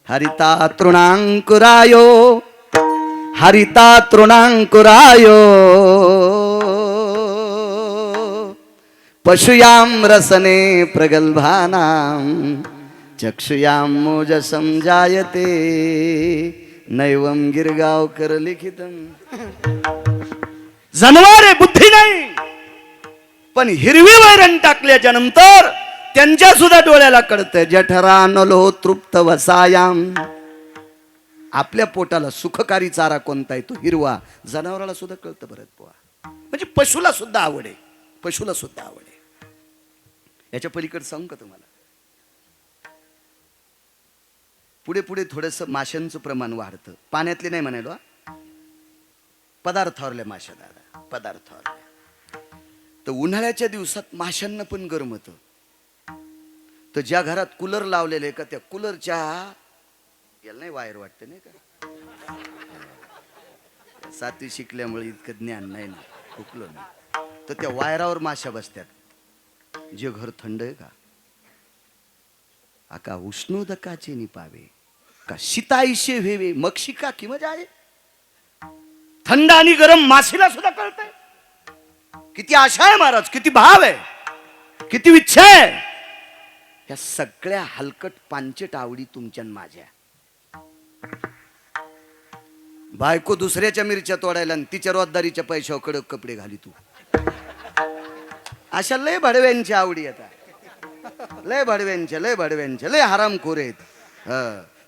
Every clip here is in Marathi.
हरिता तृणांकुरायो हरिता तृणांकुरायो पशुयां रसने प्रगल्भानां चक्षुयां मोजसं जायते नैवं गिरगावकर लिखितम. जनावरे बुद्धी नाही, पण हिरवी वैरण टाकल्याच्या नंतर त्यांच्या सुद्धा डोळ्याला कळतं. जठरानलो तृप्त वसायाम. आपल्या पोटाला सुखकारी चारा कोणता आहे तो हिरवा. जनावराला सुद्धा कळतं बरं पोहा. म्हणजे पशुला सुद्धा आवड आहे, पशुला सुद्धा आवड आहे. याच्या पलीकडे सांगू का तुम्हाला, पुढे पुढे थोडंसं माशांचं प्रमाण वाढतं. पाण्यातले नाही म्हणायलो, पदार्थावरल्या माशा दादा, पदार्थावरल्या. तर उन्हाळ्याच्या दिवसात माशांना पण गरम होतं. तर ज्या घरात कूलर लावलेले का त्या कूलरच्या याला नाही वायर वाटते नाही का, 7वी शिकल्यामुळे इतकं ज्ञान नाही ना, हुकलो नाही. तर त्या वायरावर माशा बसतात. जे घर थंड आहे का, आका उष्णोदकाचे निपावे का शीताईशे व्हेवे मग शिका की मजा आहे. थंड आणि गरम माशीला सुद्धा कळतंय. किती आशा आहे महाराज, किती भाव आहे, किती इच्छा आहे. या सगळ्या हलकट पांचट आवडी तुमच्या माझ्या. बायको दुसऱ्याच्या मिरच्या तोडायला आणि तिच्या रोजदारीच्या पैशावर कडक कपडे घाली तू. अशा लय भडव्यांच्या आवडी आता, लय भडव्यांच्या, लय भडव्यांच्या, लय हरामखोर आहेत.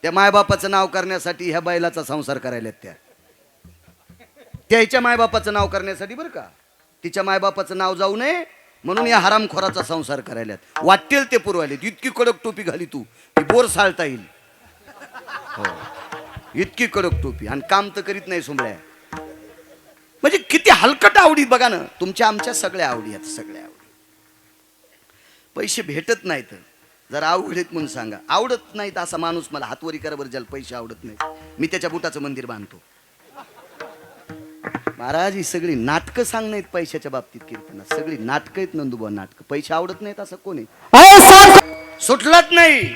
त्या मायबापाचं नाव करण्यासाठी ह्या बैलाचा संसार करायला त्याच्या मायबापाचं नाव करण्यासाठी बरं का, तिच्या मायबापाचं नाव जाऊ नये म्हणून या हरामखोराचा संसार करायला वाटेल ते पुरवायले. इतकी कडक टोपी घाली तू की बोर साळता येईल. हो, इतकी कडक टोपी, आणि काम तर करीत नाही सुंबळ्या. म्हणजे किती हलकट आवडी बघा ना. तुमच्या आमच्या सगळ्या आवडी आहेत, सगळ्या आवडी. पैसे भेटत नाहीत, जरा आवडत म्हणून सांगा. आवडत नाहीत असा माणूस मला हातवरी करा बरं, ज्याला पैसे आवडत नाहीत. मी त्याच्या बुटाचं मंदिर बांधतो. महाराज ही सगळी नाटकं सांग नाहीत पैशाच्या बाबतीत कीर्तनात, सगळी नाटकं आहेत नंदुबा, नाटकं. पैसे आवडत नाहीत असं कोणी सुटलाच नाही.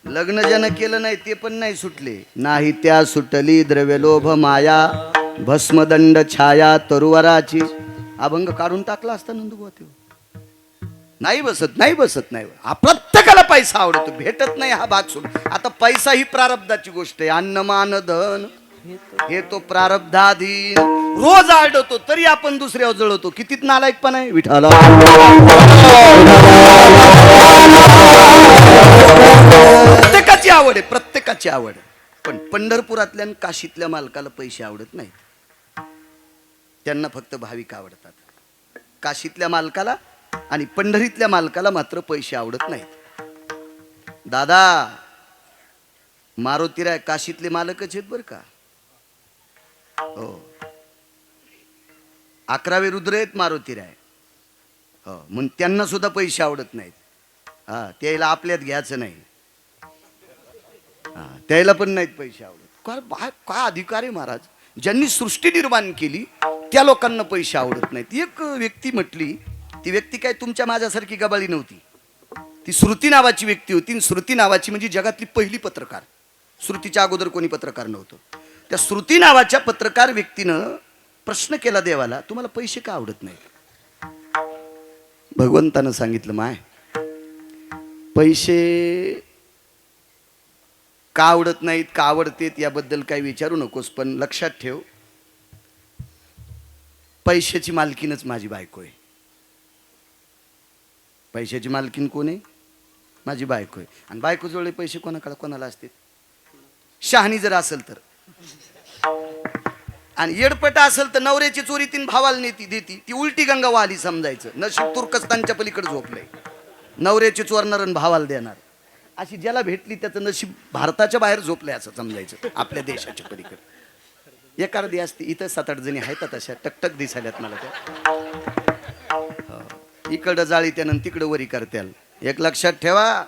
लग्न ज्यानं केलं नाही ते पण नाही सुटले. नाही त्या सुटली द्रव्यलोभ माया भस्मदंड छाया तरुवराची. अभंग काढून टाकला असता नंदुबा ते. नाही बसत, नाही बसत, नाही. प्रत्येकाला पैसा आवडतो, भेटत नाही हा भाग सोड. आता पैसा ही प्रारब्धाची गोष्ट आहे. अन्नमान धन हे तो प्रारब्धाधीन. रोज आढळतो तरी आपण दुसऱ्यावर जळवतो. किती नालायकपणा आहे विठाला. प्रत्येकाची आवड आहे, प्रत्येकाची आवड. पण पंढरपुरातल्या आणि काशीतल्या मालकाला पैसे आवडत नाहीत. त्यांना फक्त भाविक आवडतात. काशीतल्या मालकाला आणि पंढरीतल्या मालकाला मात्र पैसे आवडत नाहीत. दादा मारुतीराय काशीतले मालकच आहेत बरं का. हो, 11वे रुद्र आहेत मारुतीराय. हो, म्हणून त्यांना सुद्धा पैसे आवडत नाहीत. हा, त्याला आपल्यात घ्यायचं नाही. हा, त्याला पण नाहीत पैसे आवडत. काय अधिकार आहे महाराज. ज्यांनी सृष्टी निर्माण केली त्या लोकांना पैसे आवडत नाहीत. एक व्यक्ती म्हटली, ती व्यक्ती काय तुमच्या माझ्यासारखी गबाळी नव्हती. ती श्रुती नावाची व्यक्ती होती. श्रुती नावाची म्हणजे जगातली पहिली पत्रकार. श्रुतीच्या अगोदर कोणी पत्रकार नव्हतं. त्या श्रुती नावाच्या पत्रकार व्यक्तीनं प्रश्न केला देवाला, तुम्हाला पैसे का आवडत नाहीत. भगवंतानं सांगितलं, माय पैसे का आवडत नाहीत का आवडतेत याबद्दल काही विचारू नकोस, पण लक्षात ठेव पैशाची मालकीनच माझी बायको आहे. पैशाची मालकीन कोण आहे, माझी बायको आहे. आणि बायको जोडले पैसे कोणाला असते. शहाणी जर असेल तर, आणि येडपटा असेल तर नवऱ्याची चोरी तीन भावाला नेती देती, ती उलटी गंगा वाली समजायचं. नशीब तुर्कस्तानच्या पलीकडे झोपलंय. नवऱ्याची चोरणार आणि भावाला देणार, अशी ज्याला भेटली त्याचं नशीब भारताच्या बाहेर झोपलंय असं समजायचं. आपल्या देशाच्या पलीकडे एखादी असते. इथं 7-8 जणी आहेत तशा, टकटक दिसायल्यात मला त्या. इकडं जाळी त्यानं तिकडं वरी करत्याल. एक लक्षात ठेवा,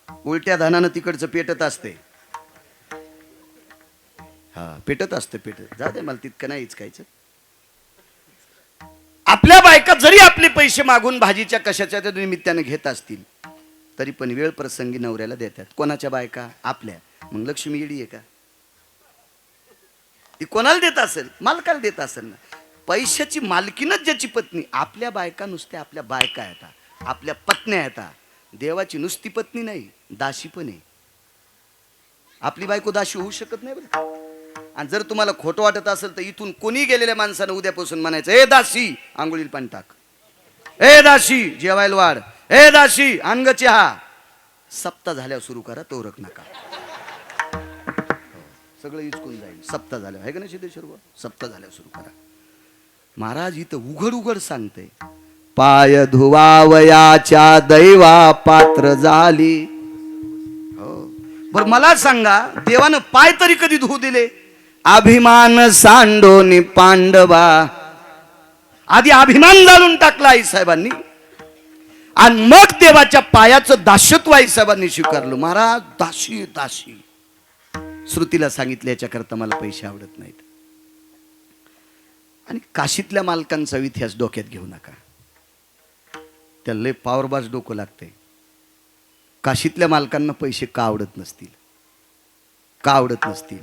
उलट्या धानानं तिकडचं पेटत असते. हा, पेटत असते, पेटत. जा दे मला तितकं नाही इचकायचं. आपल्या बायका जरी आपले पैसे मागून भाजीच्या कशाच्या निमित्ताने घेत असतील तरी पण वेळ प्रसंगी नवऱ्याला देतात. कोणाच्या बायका? आपल्या. मग लक्ष्मी येडी आहे का? ती कोणाला देत असेल? मालकाला देत असेल ना. पैशाची मालकीनच ज्याची पत्नी. आपल्या बायका नुसत्या आपल्या बायका येतात, आपल्या पत्न्या येतात. देवाची नुसती पत्नी नाही, दाशी पण आहे. आपली बायको दाशी होऊ शकत नाही बरं. आणि जर तुम्हाला खोटं वाटत असेल तर इथून कोणी गेलेल्या माणसानं उद्यापासून म्हणायचं, ए दासी आंघोळीला पाणी टाक, ए दासी जेवायला वाढ, ए दासी अंग चहा. सप्ताह झाल्यावर सुरू करा, तोरक नका. सगळं इचकून जाईल सप्ताह झाल्यावर. आहे का नाही सिद्धेश्वर? सप्ताह झाल्यावर सुरू करा. महाराज इथं उघड उघड सांगते, पाय धुवावयाच्या दैवा पात्र झाली. हो बर, मला सांगा देवानं पाय तरी कधी धुवू दिले? अभिमान सांडोनी पांडवा. आधी अभिमान जाळून टाकला आई साहेबांनी आणि मग देवाच्या पायाचं दास्यत्व आई साहेबांनी स्वीकारलं. महाराज दाशी दाशी. श्रुतीला सांगितलं याच्याकरता मला पैसे आवडत नाहीत. आणि काशीतल्या मालकांचा इतिहास डोक्यात घेऊ नका, त्याला लय पावरबाज डोकं लागते. काशीतल्या मालकांना पैसे का आवडत नसतील? का आवडत नसतील?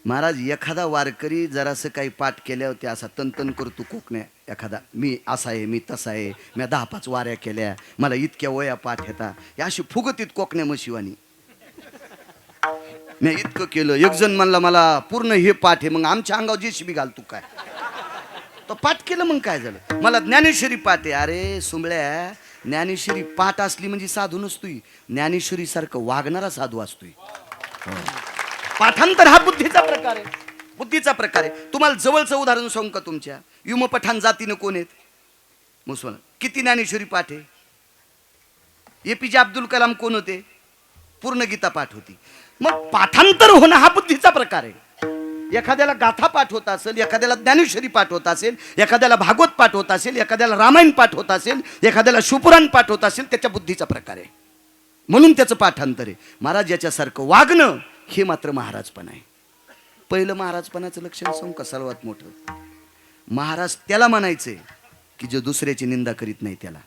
महाराज एखादा वारकरी जरासं काही पाठ केल्या होत्या असा तनतन करतो कोकण्या एखादा, मी असा आहे, मी तसा आहे, मी 10-5 वाऱ्या केल्या, मला इतक्या वया पाठ येता, या अशी फुगतीत कोकण्या मशिवानी. मी इतकं केलं. एक जण म्हणला मला पूर्ण हे पाठ आहे. मग आमच्या अंगावर जेसीबी घालतो काय? तो पाठ केलं मग काय झालं? मला ज्ञानेश्वरी पाठ आहे. अरे सुंबळ्या, ज्ञानेश्वरी पाठ असली म्हणजे साधू नसतोय, ज्ञानेश्वरी सारखं वागणारा साधू असतोय. पाठांतर हा बुद्धीचा प्रकार आहे, बुद्धीचा प्रकार आहे. तुम्हाला जवळचं उदाहरण सांगू का? तुमच्या युम पठाण जातीनं कोण आहेत? मुसलमान. किती ज्ञानेश्वरी पाठ आहे? APJ अब्दुल कलाम कोण होते? पूर्ण गीता पाठ होती. मग पाठांतर होणं हा बुद्धीचा प्रकार आहे. एखाद्याला गाथा पाठ होत असेल, एखाद्याला ज्ञानेश्वरी पाठ होत असेल, एखाद्याला भागवत पाठ होत असेल, एखाद्याला रामायण पाठ होत असेल, एखाद्याला शिवपुराण पाठ होत असेल, त्याच्या बुद्धीचा प्रकार आहे. म्हणून त्याचं पाठांतर आहे. महाराज याच्यासारखं वागणं हे मात्र महाराजपण आहे. पहिलं महाराजपणाचं लक्षण सांगू का? सर्वात मोठं महाराज त्याला म्हणायचे की जो दुसऱ्याची निंदा करीत नाही त्याला.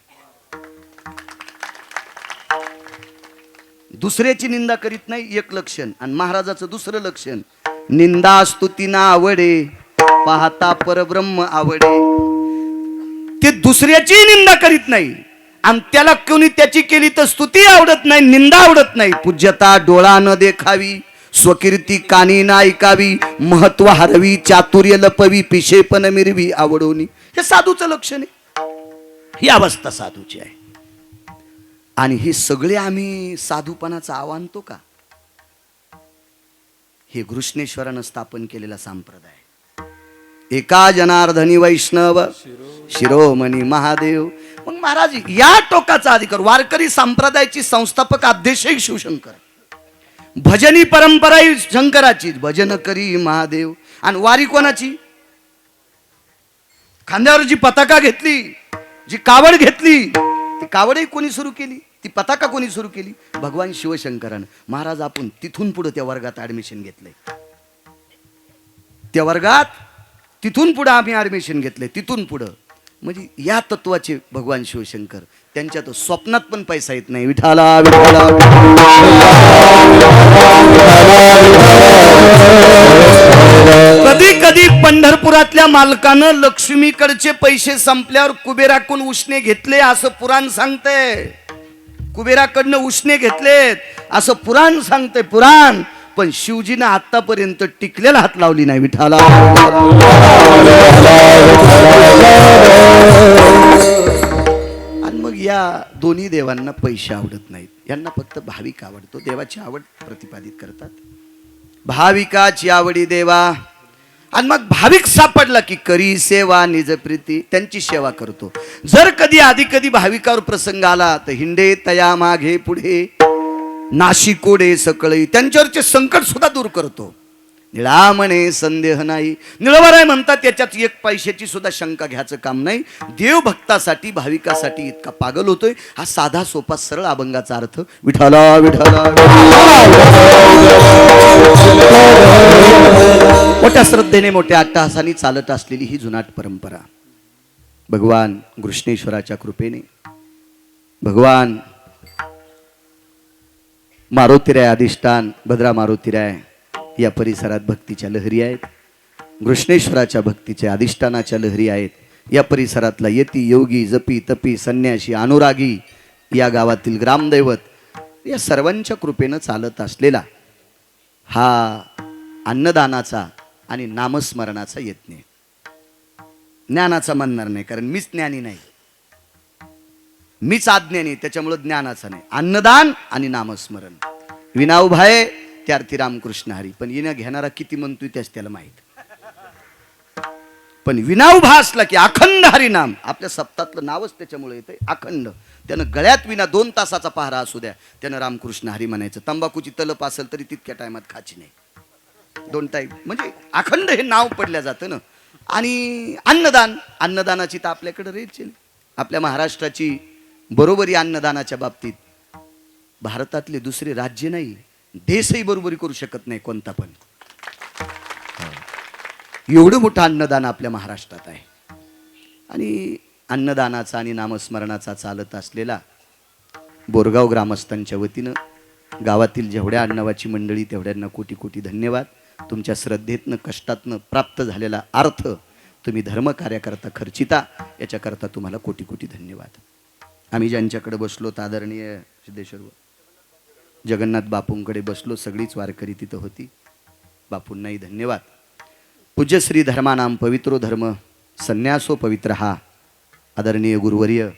दुसऱ्याची निंदा करीत नाही एक लक्षण. आणि महाराजाचं दुसरं लक्षण, निंदा स्तुती ना आवडे, पाहता परब्रह्म आवडे. ते दुसऱ्याची निंदा करीत नाही आणि त्याला कोणी त्याची केली तर स्तुती आवडत नाही, निंदा आवडत नाही. पूज्यता डोळा न देखावी, स्वकीर्ती कानी ना ऐकावी, महत्व हरवी, चातुर्य लपवी, पिशेपण मिरवी आवडोनी. हे साधूचं लक्षण आहे. ही अवस्था साधूची आहे. आणि हे सगळे आम्ही साधूपणाचा आव्हान तो का? हे घृष्णेश्वरानं स्थापन केलेला संप्रदाय. एका जनार्दनी वैष्णव शिरोमणी महादेव. मग महाराज या टोकाचा अधिकार. वारकरी संप्रदायाची संस्थापक अध्यक्षही शिवशंकर. भजनी परंपरा ही शंकराची. भजन करी महादेव. आणि वारी कोणाची? खांद्यावर जी पताका घेतली, जी कावड घेतली, ती कावडही कोणी सुरू केली? ती पताका कोणी सुरू केली? भगवान शिवशंकरानं. महाराज आपण तिथून पुढे त्या वर्गात ऍडमिशन घेतलंय. त्या वर्गात तिथून पुढे आम्ही ऍडमिशन घेतलंय. तिथून पुढं म्हणजे या तत्वाचे भगवान शिवशंकर. त्यांच्या तो स्वप्नात पण पैसा येत नाही. विठाला विठाला. कधी कधी पंढरपुरातल्या मालकानं लक्ष्मीकडचे पैसे संपल्यावर कुबेराकडून उसने घेतले असं पुराण सांगतंय. कुबेराकडनं उसने घेतलेत असं पुराण सांगतंय, पुराण. पण शिवजीनं आतापर्यंत टिकलेला हात लावली नाही. विठाला. आणि मग या दोन्ही देवांना पैसे आवडत नाहीत, यांना फक्त भाविक आवडतो. देवाची आवड प्रतिपादित करतात. भाविकाची आवडी देवा. आणि मग भाविक सापडला की करी सेवा निज प्रीती, त्यांची सेवा करतो. जर कधी आधी कधी भाविकावर प्रसंग आला तर हिंडे तया मागे पुढे, नाशिकोडे सकळी, त्यांच्यावरचे संकट सुद्धा दूर करतो. निळा म्हणे संदेह नाही. निळवर आहे म्हणतात, त्याच्यात एक पैशाची सुद्धा शंका घ्यायचं काम नाही. देव भक्तासाठी भाविकासाठी इतका पागल होतोय. हा साधा सोपा सरळ अभंगाचा अर्थ. विठाला विठाला. मोठ्या श्रद्धेने मोठ्या अट्टहासाने चालत असलेली ही जुनाट परंपरा भगवान घृष्णेश्वराच्या कृपेने, भगवान मारुतीराय अधिष्ठान भद्रा मारुतीराय या परिसरात भक्तीच्या लहरी आहेत. कृष्णेश्वराच्या भक्तीच्या अधिष्ठानाच्या लहरी आहेत. या परिसरातला यती योगी जपी तपी संन्याशी अनुरागी या गावातील ग्रामदैवत या सर्वांच्या कृपेनं चालत असलेला हा अन्नदानाचा आणि नामस्मरणाचा यत्न. ज्ञानाचा म्हणणार नाही, कारण मीच ज्ञानी नाही, मीच अज्ञानी, त्याच्यामुळे ज्ञानाचा नाही. अन्नदान आणि नामस्मरण विना उभाय त्यार्थी रामकृष्ण हरी. पण येणं घेणारा किती म्हणतोय त्याच त्याला माहित. पण विना उभा असला की अखंड हरिनाम. आपल्या सप्तातलं नावच त्याच्यामुळे येतंय अखंड. त्यानं गळ्यात विना 2 तासाचा पहारा असू द्या, त्यानं रामकृष्ण हरी म्हणायचं. तंबाखूची तलप असेल तरी तितक्या टायमात खाची नाही. 2 टाईम म्हणजे अखंड हे नाव पडल्या जातं ना. आणि अन्नदान, अन्नदानाची तर आपल्याकडे रेच. आपल्या महाराष्ट्राची बरोबरी अन्नदानाच्या बाबतीत भारतातले दुसरे राज्य नाही, देशही बरोबरी करू शकत नाही कोणता पण. एवढं मोठं अन्नदान आपल्या महाराष्ट्रात आहे. आणि अन्नदानाचा आणि नामस्मरणाचा चालत असलेला बोरगाव ग्रामस्थांच्या वतीनं गावातील जेवढ्या अन्नवाची मंडळी तेवढ्यांना कोटी कोटी धन्यवाद. तुमच्या श्रद्धेतनं कष्टातनं प्राप्त झालेला अर्थ तुम्ही धर्मकार्याकरता खर्चिता, याच्याकरता तुम्हाला कोटी कोटी धन्यवाद. आम्ही ज्यांच्याकडे बसलो आदरणीय सिद्धेश्वर जगन्नाथ बापूंकडे बसलो, सगळीच वारकरी तिथं होती. बापूंनाही धन्यवाद. पूज्यश्री धर्मानाम पवित्रो धर्म संन्यासो पवित्र हा आदरणीय गुरुवर्य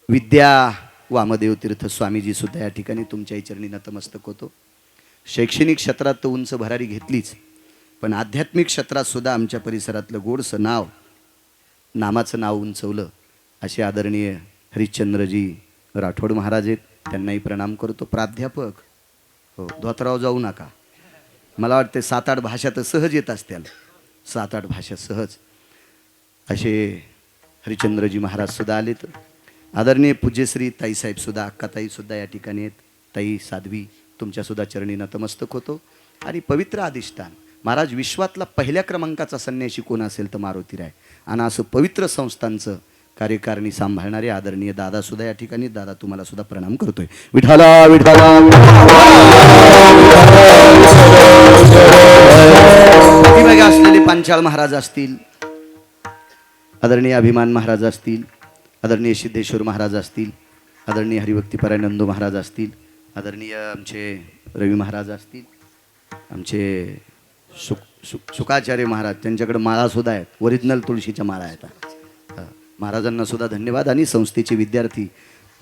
विद्या वामदेव तीर्थ स्वामीजी सुद्धा या ठिकाणी तुमच्याही चरणी नतमस्तक होतो. शैक्षणिक क्षेत्रात तर उंच भरारी घेतलीच, पण आध्यात्मिक क्षेत्रात सुद्धा आमच्या परिसरातलं गोडसं नाव, नामाचं नाव उंचवलं असे आदरणीय हरिश्चंद्रजी राठोड महाराज आहेत. त्यांनाही प्रणाम करतो. प्राध्यापक हो, धोतराव जाऊ नका. मला वाटते 7-8 भाषा तर सहज येत असतील, 7-8 भाषा सहज. असे हरिश्चंद्रजी महाराज सुद्धा आलेत. आदरणीय पूज्यश्री ताईसाहेब सुद्धा, अक्काताई सुद्धा या ठिकाणी आहेत. ताई साध्वी तुमच्यासुद्धा चरणी नतमस्तक होतो. आणि पवित्र अधिष्ठान महाराज, विश्वातला पहिल्या क्रमांकाचा संन्यासी कोण असेल तर मारुतीराय. आणि असं पवित्र संस्थांचं कार्यकारिणी सांभाळणारे आदरणीय दादा सुद्धा या ठिकाणी. दादा तुम्हाला सुद्धा प्रणाम करतोय. विठाला विठाला. पाठीमागे असलेले पांचाळ महाराज असतील, आदरणीय अभिमान महाराज असतील, आदरणीय सिद्धेश्वर महाराज असतील, आदरणीय हरिभक्तीपरायण नंदू महाराज असतील, आदरणीय आमचे रवी महाराज असतील, आमचे शुकाचार्य महाराज, त्यांच्याकडे माळा सुद्धा आहेत, ओरिजिनल तुळशीच्या माळा आहेत. महाराजांना सुद्धा धन्यवाद. आणि संस्थेचे विद्यार्थी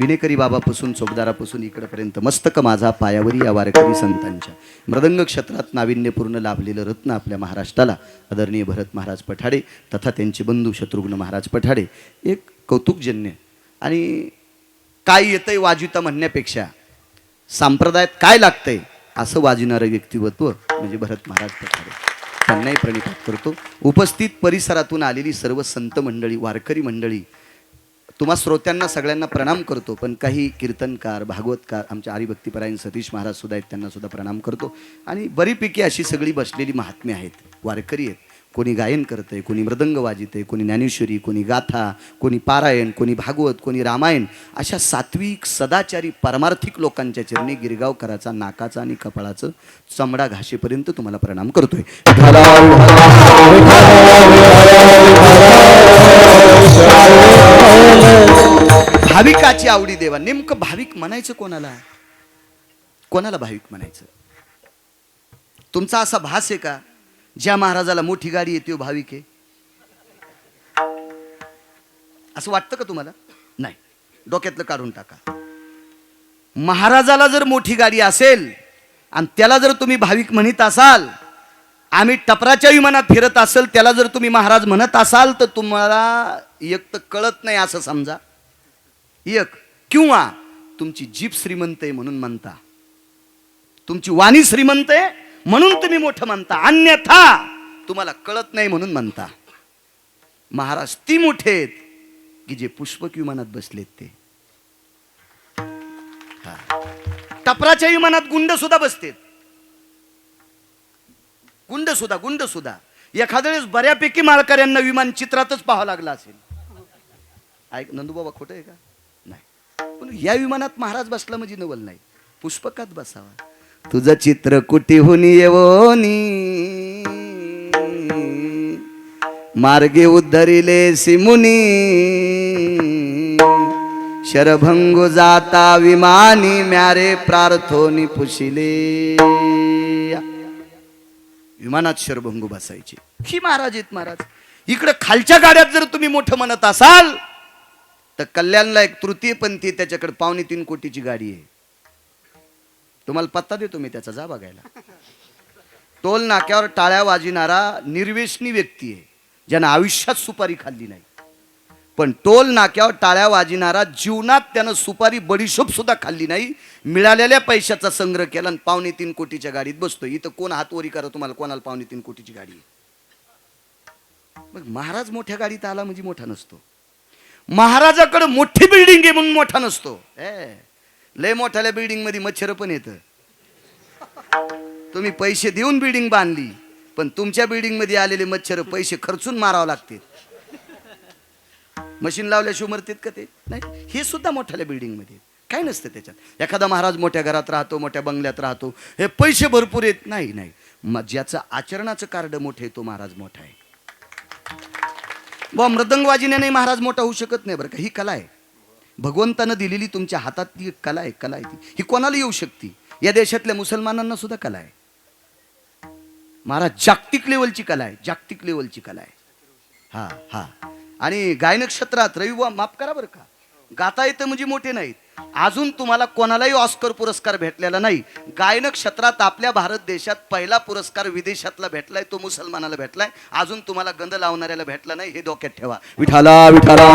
विनेकरी बाबापासून चौकदारापासून इकडपर्यंत मस्तक माझा पायावरी या वारकरी संतांच्या मृदंग क्षेत्रात नाविन्यपूर्ण लाभलेलं रत्न आपल्या महाराष्ट्राला आदरणीय भरत महाराज पठाडे तथा त्यांचे बंधू शत्रुघ्न महाराज पठाडे एक कौतुकजन्य. आणि काय येतंय वाजिता म्हणण्यापेक्षा संप्रदायात काय लागतंय असं वाजणारं व्यक्तिमत्व म्हणजे भरत महाराज पठाडे. त्यांनाही प्रणिपात करतो. उपस्थित परिसरातून आलेली सर्व संत मंडळी, वारकरी मंडळी, तुम्हा श्रोत्यांना सगळ्यांना प्रणाम करतो. पण काही कीर्तनकार, भागवतकार, आमच्या हरिभक्तीपरायण सतीश महाराज सुद्धा आहेत, त्यांना सुद्धा प्रणाम करतो. आणि बरीपैकी अशी सगळी बसलेली महात्मे आहेत, वारकरी आहेत. कोणी गायन करतंय, कोणी मृदंग वाजितंय, कोणी ज्ञानेश्वरी, कोणी गाथा, कोणी पारायण, कोणी भागवत, कोणी रामायण. अशा सात्विक सदाचारी परमार्थिक लोकांच्या चरणी गिरगावकराचा नाकाचा आणि कपाळाचं चमडा घाशेपर्यंत तुम्हाला प्रणाम करतोय. भाविकाची आवडी देवा. नेमकं भाविक म्हणायचं कोणाला? कोणाला भाविक म्हणायचं? तुमचा असा भास आहे का ज्या महाराजाला मोठी गाडी येते तो भाविक आहे? असं वाटतं का तुम्हाला? नाही. डोक्यातलं काढून टाका. महाराजाला जर मोठी गाडी असेल आणि त्याला जर तुम्ही भाविक म्हणत असाल, आम्ही टपराच्या विमानात फिरत असेल त्याला जर तुम्ही महाराज म्हणत असाल, तर तुम्हाला एक तर कळत नाही असं समजा, एक, किंवा तुमची जीभ श्रीमंत आहे म्हणून म्हणता, तुमची वाणी श्रीमंत आहे म्हणून तुम्ही मोठं म्हणता, अन्यथा तुम्हाला कळत नाही म्हणून म्हणता. महाराज ती मोठे आहेत की जे पुष्पक विमानात बसलेत ते. टपराच्या विमानात गुंड सुद्धा बसतेत. गुंड सुद्धा एखाद्या वेळेस बऱ्यापैकी माळकऱ्यांना विमान चित्रातच पाहावं लागलं असेल. ऐक नंदूबाबा, खोटं आहे का? नाही. या विमानात महाराज बसला म्हणजे नवल नाही, पुष्पकात बसावा. तुझं चित्र कुटीहून येवोनी मार्गे उद्धरिले सिमुनी शरभंगू जाता विमानी म्यारे प्रार्थोनी पुशिले. विमानात शरभंगू बसायचे. ही महाराज आहेत महाराज. इकडे खालच्या गाड्यात जर तुम्ही मोठं म्हणत असाल तर कल्याणला एक तृतीयपंथी त्याच्याकडे 2.25 कोटीची गाडी आहे. तुम्हाला पत्ता देतो मी त्याचा, जा बघायला. टोल नाक्यावर टाळ्या वाजविणारा निर्व्यसनी व्यक्ती आहे, ज्यानं आयुष्यात सुपारी खाल्ली नाही. पण टोल नाक्यावर टाळ्या वाजविणारा जीवनात त्यानं सुपारी बडीशोप सुद्धा खाल्ली नाही, मिळालेल्या पैशाचा संग्रह केला आणि 2.25 कोटीच्या गाडीत बसतो. इथं कोण हातवरी करा तुम्हाला कोणाला 2.25 कोटीची गाडी आहे? मग महाराज मोठ्या गाडीत आला म्हणजे मोठा नसतो. महाराजाकडे मोठी बिल्डिंग आहे म्हणून मोठा नसतो. लय मोठ्याल्या बिल्डिंग मध्ये मच्छर पण येतं. तुम्ही पैसे देऊन बिल्डिंग बांधली पण तुमच्या बिल्डिंग मध्ये आलेले मच्छर पैसे खर्चून मारावं लागते. मशीन लावल्याशिवाय मरतेत का ते? नाही. हे सुद्धा मोठ्याल्या बिल्डिंग मध्ये काय नसतं त्याच्यात. एखादा महाराज मोठ्या घरात राहतो, मोठ्या बंगल्यात राहतो, हे पैसे भरपूर येत नाही. नाही, मग ज्याचं आचरणाचं कार्ड मोठे तो महाराज मोठा आहे. बा मृदंग वाजविण्याने महाराज मोठा होऊ शकत नाही बरं का. ही कला आहे, भगवंतानं दिलेली तुमच्या हातातली कला आहे. कला आहे ती, ही कोणाला येऊ शकते. या देशातल्या मुसलमानांना सुद्धा कला आहे. महाराज जागतिक लेवलची कला आहे, जागतिक लेवलची कला आहे. हा हा. आणि गायन क्षेत्रात रविवा माफ करा बरं का, गाता येतं म्हणजे मोठे नाहीत. अजून तुम्हाला कोणालाही ऑस्कर पुरस्कार भेटलेला नाही. गायन क्षेत्रात आपल्या भारत देशात पहिला पुरस्कार विदेशातला भेटलाय, तो मुसलमानाला भेटलाय. अजून तुम्हाला गंध लावणाऱ्याला भेटला नाही, हे डोक्यात ठेवा. विठाला विठाला.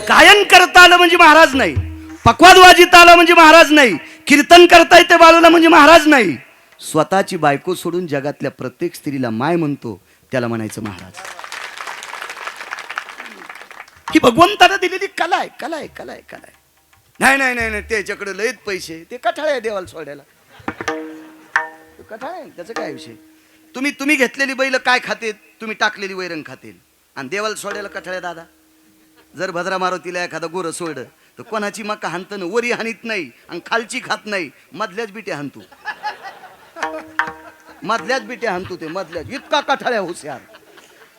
गायन करता आलं म्हणजे महाराज नाही, पक्वाद वाजिता आलं म्हणजे महाराज नाही, कीर्तन करता येते बाळूला म्हणजे महाराज नाही. स्वतःची बायको सोडून जगातल्या प्रत्येक स्त्रीला माय म्हणतो त्याला म्हणायचं महाराज. ही भगवंताने दिलेली कला आहे, कला आहे, कला आहे, कला आहे. नाही नाही नाही नाही, त्याच्याकडे लयत पैसे, ते कठाळे आहे देवाला सोडायला. कठाळे आहे, त्याचं काय विषय. तुम्ही घेतलेली बैल काय खाते, तुम्ही टाकलेली वैरण खातील आणि देवाला सोडायला कठाळे. दादा जर भद्रा मारुतीला एखादा गोरं सोडलं तर कोणाची मका हाणतं ना, वरी हानीत नाही आणि खालची खात नाही, मधल्याच बिटे हाणतो. मधल्याच बिटे हाणतो ते, मधल्याच. इतका कठाळ्या हुशार.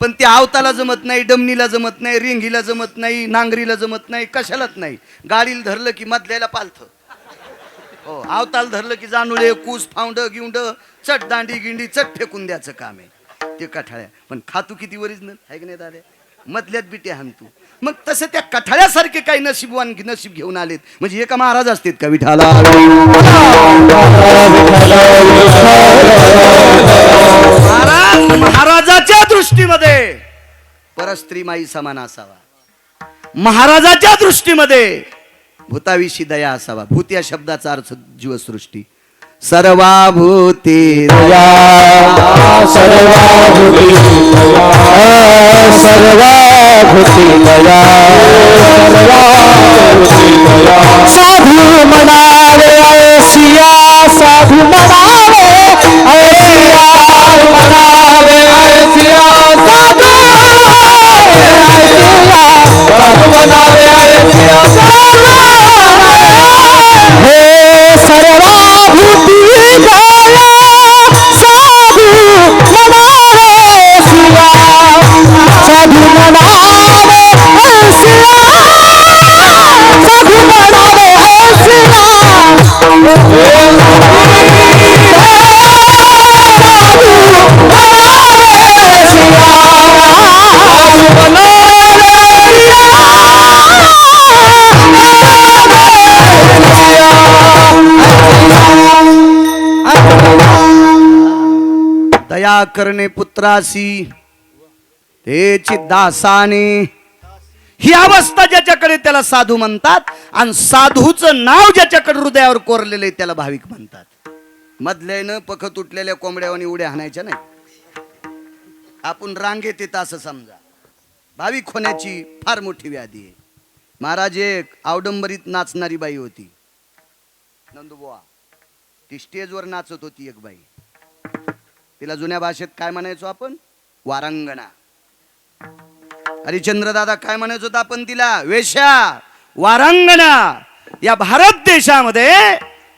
पण ते आवताला जमत नाही, डमनीला जमत नाही, रेंगीला जमत नाही, नांगरीला जमत नाही, कशालाच नाही. गाडीला धरलं की मधल्याला पालथ. हो, आवताला धरलं की जाणुळे कूस फाउंड गिवंड चट दांडी गिंडी चट फेकून द्यायचं काम आहे ते कठाळ्या. पण खातू किती ओरिजिनल आहे की नाही दादा, मधल्यात बिटे हाणतो. मग तसं त्या कठाळ्यासारखे काही नशीबवान नशीब घेऊन आलेत म्हणजे हे का महाराज असतात का. विठाला महाराज, महाराजाच्या दृष्टीमध्ये परस्त्री माई समान असावा. महाराजाच्या दृष्टीमध्ये भूताविषयी दया असावा. भूत या शब्दाचा अर्थ जीवसृष्टी. सर्वाभूती दया, सर्वाभूती दया, सर्वाभूती दया, सर्वाभूती दया. साधू म्हणावे ऐसिया, साधू म्हणावे ऐसिया, म्हणावे ऐसिया, साधू म्हणावे ऐसिया, हे सर्वाभूती दया, साधू म्हणावे ऐसिया, साधू म्हणावे ऐसिया, साधू म्हणावे ऐसिया. दया करणे पुत्रासी तेची दासाने, ही अवस्था ज्याच्याकडे त्याला साधू म्हणतात. आणि साधूचं नाव ज्याच्याकडे हृदयावर कोरलेले त्याला भाविक म्हणतात. मधल्यानं पख तुटलेल्या कोंबड्यावानी उड्या हाणायच्या नाही. आपण रांगेत येत असं समजा. भाविक होण्याची फार मोठी व्याधी आहे. महाराज एक आवडंबरीत नाचणारी बाई होती, नंदुबुवा. ती स्टेजवर नाचत होती एक बाई. तिला जुन्या भाषेत काय म्हणायचो आपण, वारांगणा. हरिश्चंद्र दादा काय म्हणत होता आपण तिला? वेश्या, वारांगणा. या भारत देशामध्ये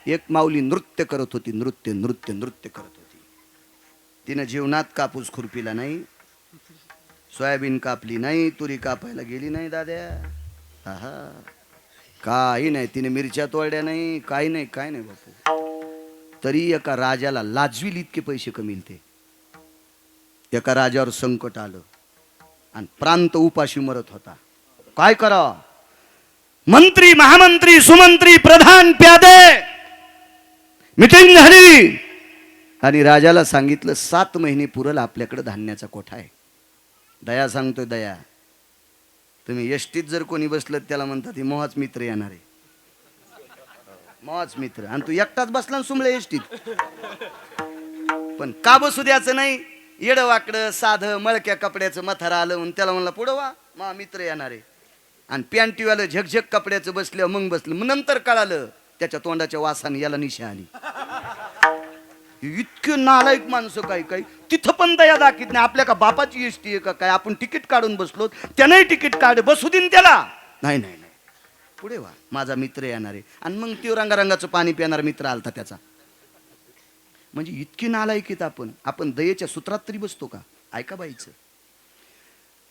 एक माऊली नृत्य करत होती, नृत्य नृत्य नृत्य करत होती. तिनं जीवनात कापूस खुरपिला नाही, सोयाबीन कापली नाही, तुरी कापायला गेली नाही दाद्या. हा, काही नाही. तिने मिरच्या तोडल्या नाही, काही नाही, काय नाही बापू. तरी एका राजाला लाजवील इतके पैसे कमील ते. एका राजावर संकट आलं आणि प्रांत उपाशी मरत होता. काय करा? मंत्री, महामंत्री, सुमंत्री, प्रधान, प्यादे मिटिंग झाली आणि राजाला सांगितलं 7 महिने पुरल आपल्याकडे धान्याचा कोठा आहे. दया सांगतोय, दया. तुम्ही एसटीत जर कोणी बसलं त्याला म्हणतात हे मोहाच मित्र येणार आहे, मोहाच मित्र. आणि तू एकटाच बसला सुमळे एसटीत. पण का बसू द्यायचं नाही? येडं वाकडं साधं मळक्या कपड्याचं मथारा आलं म्हणून त्याला म्हणला पुढं वा, मा मित्र येणार आहे. आणि पॅन्टीवालं झकझक कपड्याचं बसलं, मग बसलं. मग नंतर कळालं त्याच्या तोंडाच्या वासाने याला निशा आली. इतके नालायक माणसं काही काही. तिथं पण दया दाखीत नाही. आपल्या का बापाची एसटी आहे का काय? आपण तिकीट काढून बसलो, त्यानंही तिकीट काढ, बसू देईन त्याला. नाही नाही नाही, पुढे वा, माझा मित्र येणार आहे. आणि मग ते रंगारंगाचं पाणी पिणार मित्र आलता त्याचा. म्हणजे इतकी नालायकीत आपण दयेच्या सूत्रात तरी बसतो का? ऐका बाईचं.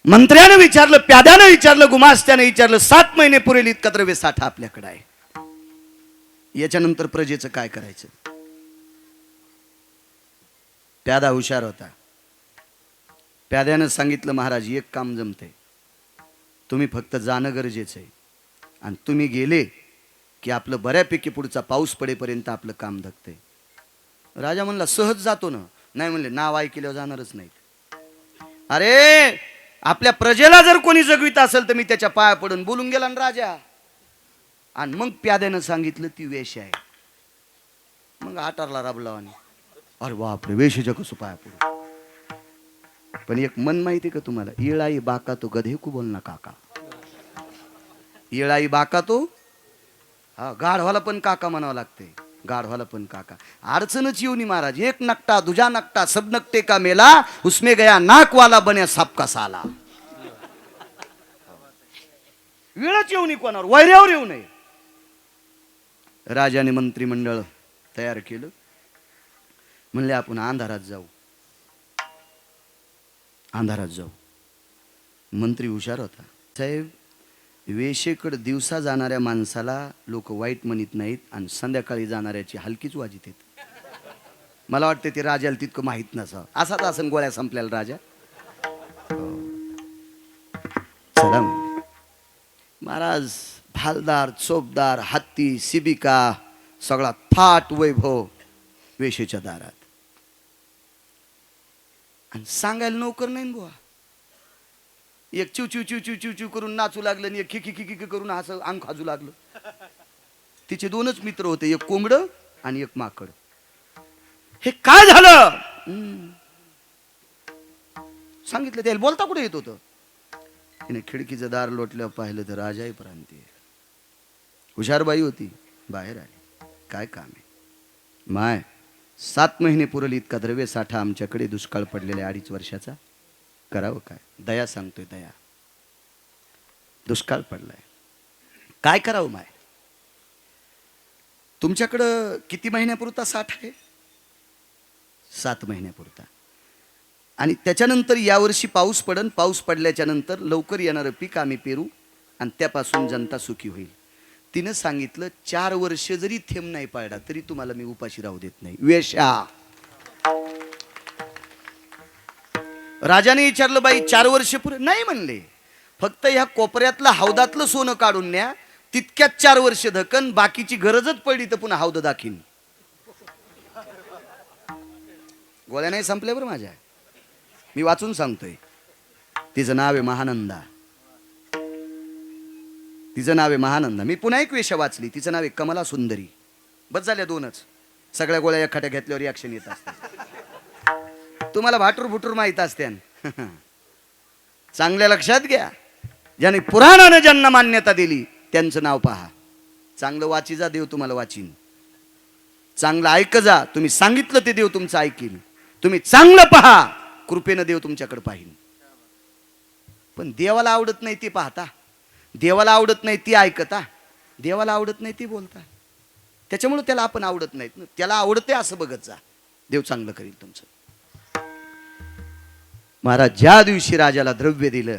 मंत्र्यानं विचारलं, प्याद्यानं विचारलं, गुमास्त्यानं विचारलं, 7 महिने पुरेल इतका द्रव्य साठा आपल्याकडे आहे. याच्यानंतर प्रजेचं काय करायचं? प्यादा हुशार होता. प्याद्यानं सांगितलं, महाराज एक काम जमते, तुम्ही फक्त जाणं गरजेचं आहे. आणि तुम्ही गेले की आपलं बऱ्यापैकी पुढचा पाऊस पडेपर्यंत आपलं काम धकतंय. राजा म्हणला सहज जातो ना. नाही म्हणले, नाव ऐकल्यावर जाणारच नाहीत. अरे आपल्या प्रजेला जर कोणी जगवित असेल तर मी त्याच्या पाया पडून बोलून गेला ना राजा. आणि मग प्याद्यानं सांगितलं ती वेश्या आहे. मग आटारला राबला आणि अरे बापरे, वेश्याच्या कसं पाया पडू. पण एक मन माहिती का तुम्हाला? येळाई बाका तो गधे को बोल ना काका. येळाई बाका तो, हा, गाढवाला पण काका म्हणावं लागते. गाढवाला पण काका. अडचणच येऊनी महाराज. एक नकटा दुजा नकटा सब नकटे का मेला, उसमें गया नाक वाला बन्या साप का साला. वेळच येऊ नये कोणावर, वैऱ्यावर येऊ नये. राजाने मंत्रिमंडळ तयार केलं. म्हणले आपण अंधारात जाऊ, अंधारात जाऊ. मंत्री हुशार होता. साहेब, वेशेकडे दिवसा जाणाऱ्या माणसाला लोक वाईट म्हणत नाहीत आणि संध्याकाळी जाणाऱ्याची हलकीच वाजित येत. मला वाटतं ते राजाला तितकं माहीत नसावं. असाच असं गोळ्या संपल्याला राजा. चला महाराज, भालदार, चोपदार, हत्ती, सिबिका, सगळा थाट वैभव वेशेच्या दारात. आणि सांगायला नोकर नाही बुवा. एक चिव चिव चिव चिव चिव चिव करून नाचू लागलं आणि एक खिकी खिकी करून असं अंग खाजू लागलं. तिचे 2च मित्र होते, एक कोंबड आणि एक माकड. हे काय झालं? सांगितलं त्याला. बोलता कुठे येत होतं? तिने खिडकीचं दार लोटल्यावर पाहिलं तर राजाही प्रांती. हुशारबाई होती, बाहेर आली. काय काम आहे? माय 7 महिने पुरल इतका द्रव्य साठा आमच्याकडे, दुष्काळ पडलेला 2.5 वर्षाचा. करावं काय? दया सांगतोय, दया. दुष्काळ पडलाय, काय करावं माय? तुमच्याकडं किती महिन्यापुरता साठा आहे? 7 महिन्यापुरता. आणि त्याच्यानंतर यावर्षी पाऊस पडन. पाऊस पडल्याच्या नंतर लवकर येणारं पीक आम्ही पेरू आणि त्यापासून जनता सुखी होईल. तिनं सांगितलं 4 वर्ष जरी थेंब नाही पाडला तरी तुम्हाला मी उपाशी राहू देत नाही. वेश्या. राजाने विचारलं, बाई 4 वर्ष पुरे? नाही म्हणले, फक्त ह्या कोपऱ्यातलं हौदातलं सोनं काढून न्या, तितक्यात 4 वर्ष धकन. बाकीची गरजच पडली तर पुन्हा हौद दाखीन. गोळ्या नाही संपल्या बरं माझ्या, मी वाचून सांगतोय. तिचं नाव आहे महानंदा. तिचं नाव आहे महानंदा. मी पुन्हा एक वेश्या वाचली, तिचं नाव आहे कमला सुंदरी. बस झाल्या 2च. सगळ्या गोळ्या एखाद्या घेतल्यावर रिॲक्शन येत असते. तुम्हाला भाटूर भुटूर माहित असते. चांगल्या लक्षात घ्या. ज्याने पुराणानं ज्यांना मान्यता दिली त्यांचं नाव पहा. चांगलं वाची जा, देव तुम्हाला वाचीन. चांगलं ऐक जा, तुम्ही सांगितलं ते देव तुमचं ऐकील. तुम्ही चांगलं पहा, कृपेनं देव तुमच्याकडे पाहिन. पण देवाला आवडत नाही ती पाहता, देवाला आवडत नाही ती ऐकता, देवाला आवडत नाही ती बोलता. त्याच्यामुळे त्याला आपण आवडत नाहीत. त्याला आवडते असं बघत जा, देव चांगलं करील तुमचं. महाराज ज्या दिवशी राजाला द्रव्य दिलं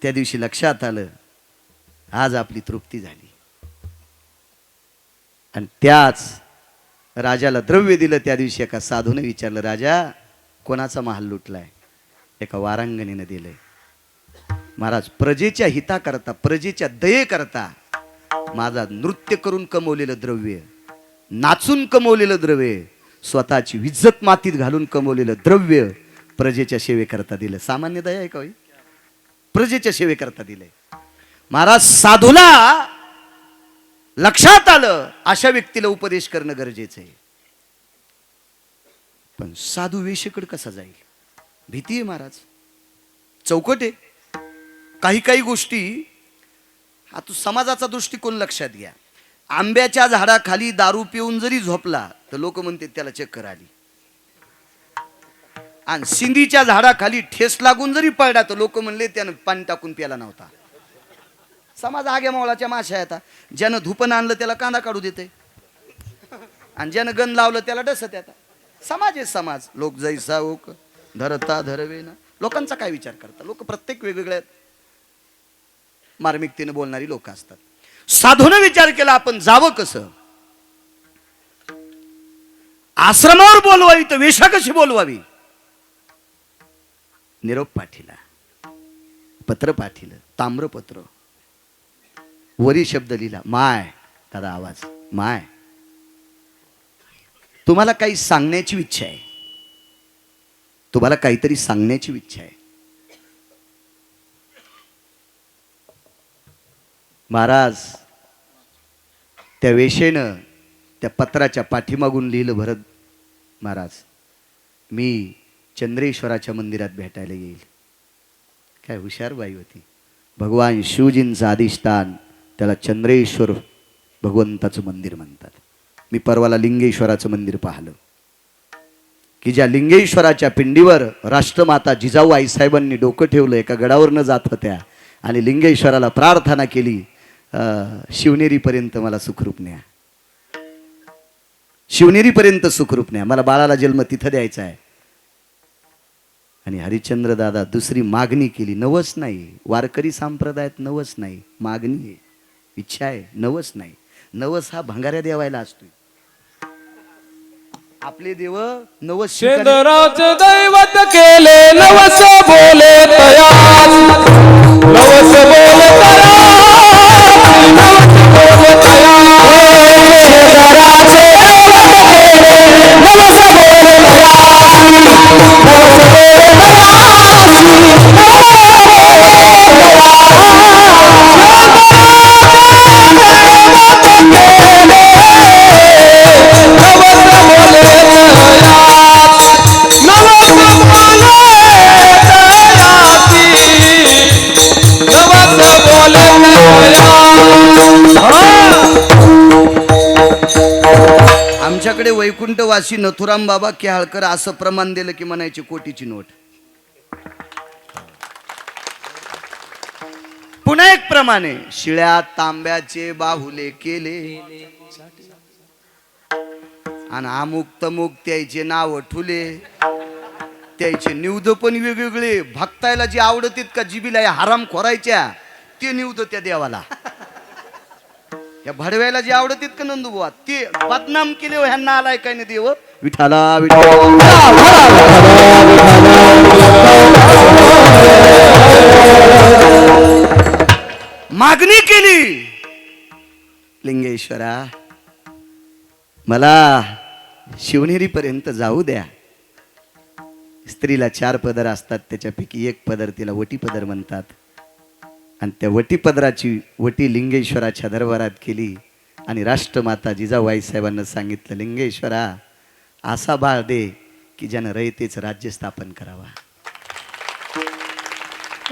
त्या दिवशी लक्षात आलं आज आपली तृप्ती झाली. आणि त्याच राजाला द्रव्य दिलं त्या दिवशी एका साधूने विचारलं, राजा कोणाचा महाल लुटलाय? एका वारांगणीने दिलंय. महाराज प्रजेच्या हिताकरता, प्रजेच्या दयेकरता माझा नृत्य करून कमवलेलं द्रव्य, नाचून कमवलेलं द्रव्य, स्वतःची इज्जत मातीत घालून कमवलेलं द्रव्य प्रजेच्या सेवेकरता दिलं. सामान्य दया आहे का? प्रजेच्या सेवेकरता दिलंय. महाराज साधूला लक्षात आलं अशा व्यक्तीला उपदेश करणं गरजेचं आहे. पण साधू वेशेकडे कसा जाईल? भीती आहे महाराज, चौकट आहे. काही काही गोष्टी आता समाजाचा दृष्टिकोन लक्षात घ्या. आंब्याच्या झाडाखाली दारू पिऊन जरी झोपला तर लोक म्हणतात त्याला चक्कर आली. आणि सिंधीच्या झाडाखाली ठेस लागून जरी पडला तर लोक म्हणले त्यानं पाणी टाकून प्याला नव्हता. समाज आग्या मावळाच्या माशा येतात. ज्यानं धुपन आणलं त्याला कांदा काढू देते, आणि ज्यानं गण लावलं त्याला डसत येतात. समाज आहे समाज. लोक जैसा ओक धरता धरवे ना. लोकांचा काय विचार करता? लोक प्रत्येक वेगवेगळ्या मार्मिकतेने बोलणारी लोक असतात. साधूने विचार केला आपण जावं कसं? आश्रमावर बोलवावी तर वेशा कशी बोलवावी? निरोप पाठीला, पत्र पाठीलं, ताम्रपत्र, वरी शब्द लिहिला. माय, दादा आवाज, माय तुम्हाला काही सांगण्याची इच्छा आहे, तुम्हाला काहीतरी सांगण्याची इच्छा आहे. महाराज त्या वेशेनं त्या पत्राच्या पाठीमागून लिहिलं, भरत महाराज मी चंद्रेश्वराच्या मंदिरात भेटायला येईल. काय हुशार बाई होती. भगवान शिवजींचं अधिष्ठान, त्याला चंद्रेश्वर भगवंताचं मंदिर म्हणतात. मी परवाला लिंगेश्वराचं मंदिर पाहिलं की ज्या लिंगेश्वराच्या पिंडीवर राष्ट्रमाता जिजाऊ आईसाहेबांनी डोकं ठेवलं. एका गडावर न जात होत्या आणि लिंगेश्वराला प्रार्थना केली, शिवनेरीपर्यंत मला सुखरूप न्या, शिवनेरीपर्यंत सुखरूप न्या, मला बाळाला जन्म तिथं द्यायचा आहे. आणि हरिश्चंद्र दादा दुसरी मागणी केली. नवस नाही, वारकरी संप्रदायात नवस नाही, मागणी आहे, इच्छा आहे, नवस नाही. नवस हा भंगाऱ्या देवायला असतोय. आपले देव नवस शेंदराचे दैवत केले, नवस बोले तयार, नवस बोले तयार, नवस बोले तयार. शेंदराचे दैवत केले, नवस बोले तयार, नवस बोले आमच्याकडे वैकुंठवासी नथुराम बाबा केहाळकर असं प्रमाण दिलं की म्हणायची कोटीची नोट. पुन्हा एक प्रमाणे शिळ्या तांब्याचे बाहुले केले आणि अमुक तमुक त्याचे नाव ठुले, त्याचे निवद पण वेगवेगळे. भक्तायला जे आवडतात का जिबीला या हराम खोरायच्या ते निवद त्या देवाला. या भडव्याला जे आवडतात का नंदुबुवा ते बदनाम केले. ह्यांना आलाय काय नाही देव. विठाला मागणी केली, लिंगेश्वरा मला शिवनेरीपर्यंत जाऊ द्या. स्त्रीला 4 पदर असतात, त्याच्यापैकी एक पदर तिला वटी पदर म्हणतात. आणि त्या वटी पदराची वटी लिंगेश्वराच्या दरबारात केली आणि राष्ट्रमाता जिजाबाई साहेबांना सांगितलं, लिंगेश्वरा असा बाळ दे की ज्यानं रयतेचं राज्य स्थापन करावा.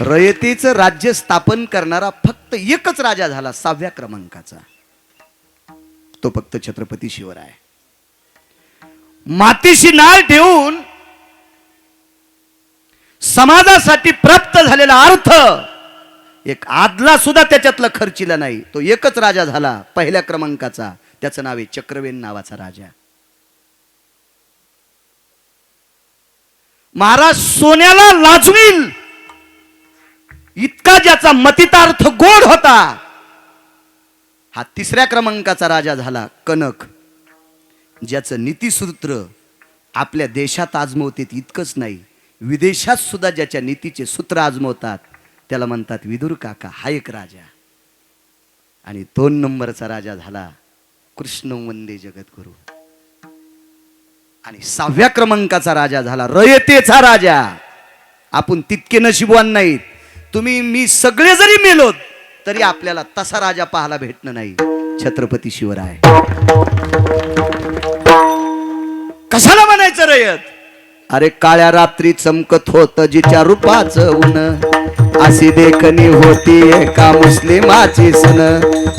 रयतेचं राज्य स्थापन करणारा फक्त एकच राजा झाला 6व्या क्रमांकाचा, तो फक्त छत्रपती शिवराय. मातीशी नाळ ठेवून समाजासाठी प्राप्त झालेला अर्थ एक आदला सुद्धा त्याच्यातला खर्चिला नाही. तो एकच राजा झाला पहिल्या क्रमांकाचा, त्याचं नाव आहे चक्रवेन नावाचा राजा. महाराज सोन्याला लाजवील इतका ज्याचा मतितार्थ गोड होता, हा तिसऱ्या क्रमांकाचा राजा झाला कनक. ज्याचं नीतिसूत्र आपल्या देशात आजमवतात इतकंच नाही, विदेशात सुद्धा ज्याच्या नीतीचे सूत्र आजमवतात त्याला म्हणतात विदुर काका. हा एक राजा. आणि 2 नंबरचा राजा झाला कृष्ण वंदे जगद्गुरु. आणि 6व्या क्रमांकाचा राजा झाला रयतेचा राजा. आपण तितके नशीबवान नाहीत. तुम्ही मी सगळे जरी मेलोत तरी आपल्याला तसा राजा पाहायला भेटणं नाही. छत्रपती शिवराय. कशाला म्हणायचं रयत? अरे काळ्या रात्री चमकत होत जिच्या रूपाचं ऊन, अशी देखणी होती एका मुस्लिमाची सन.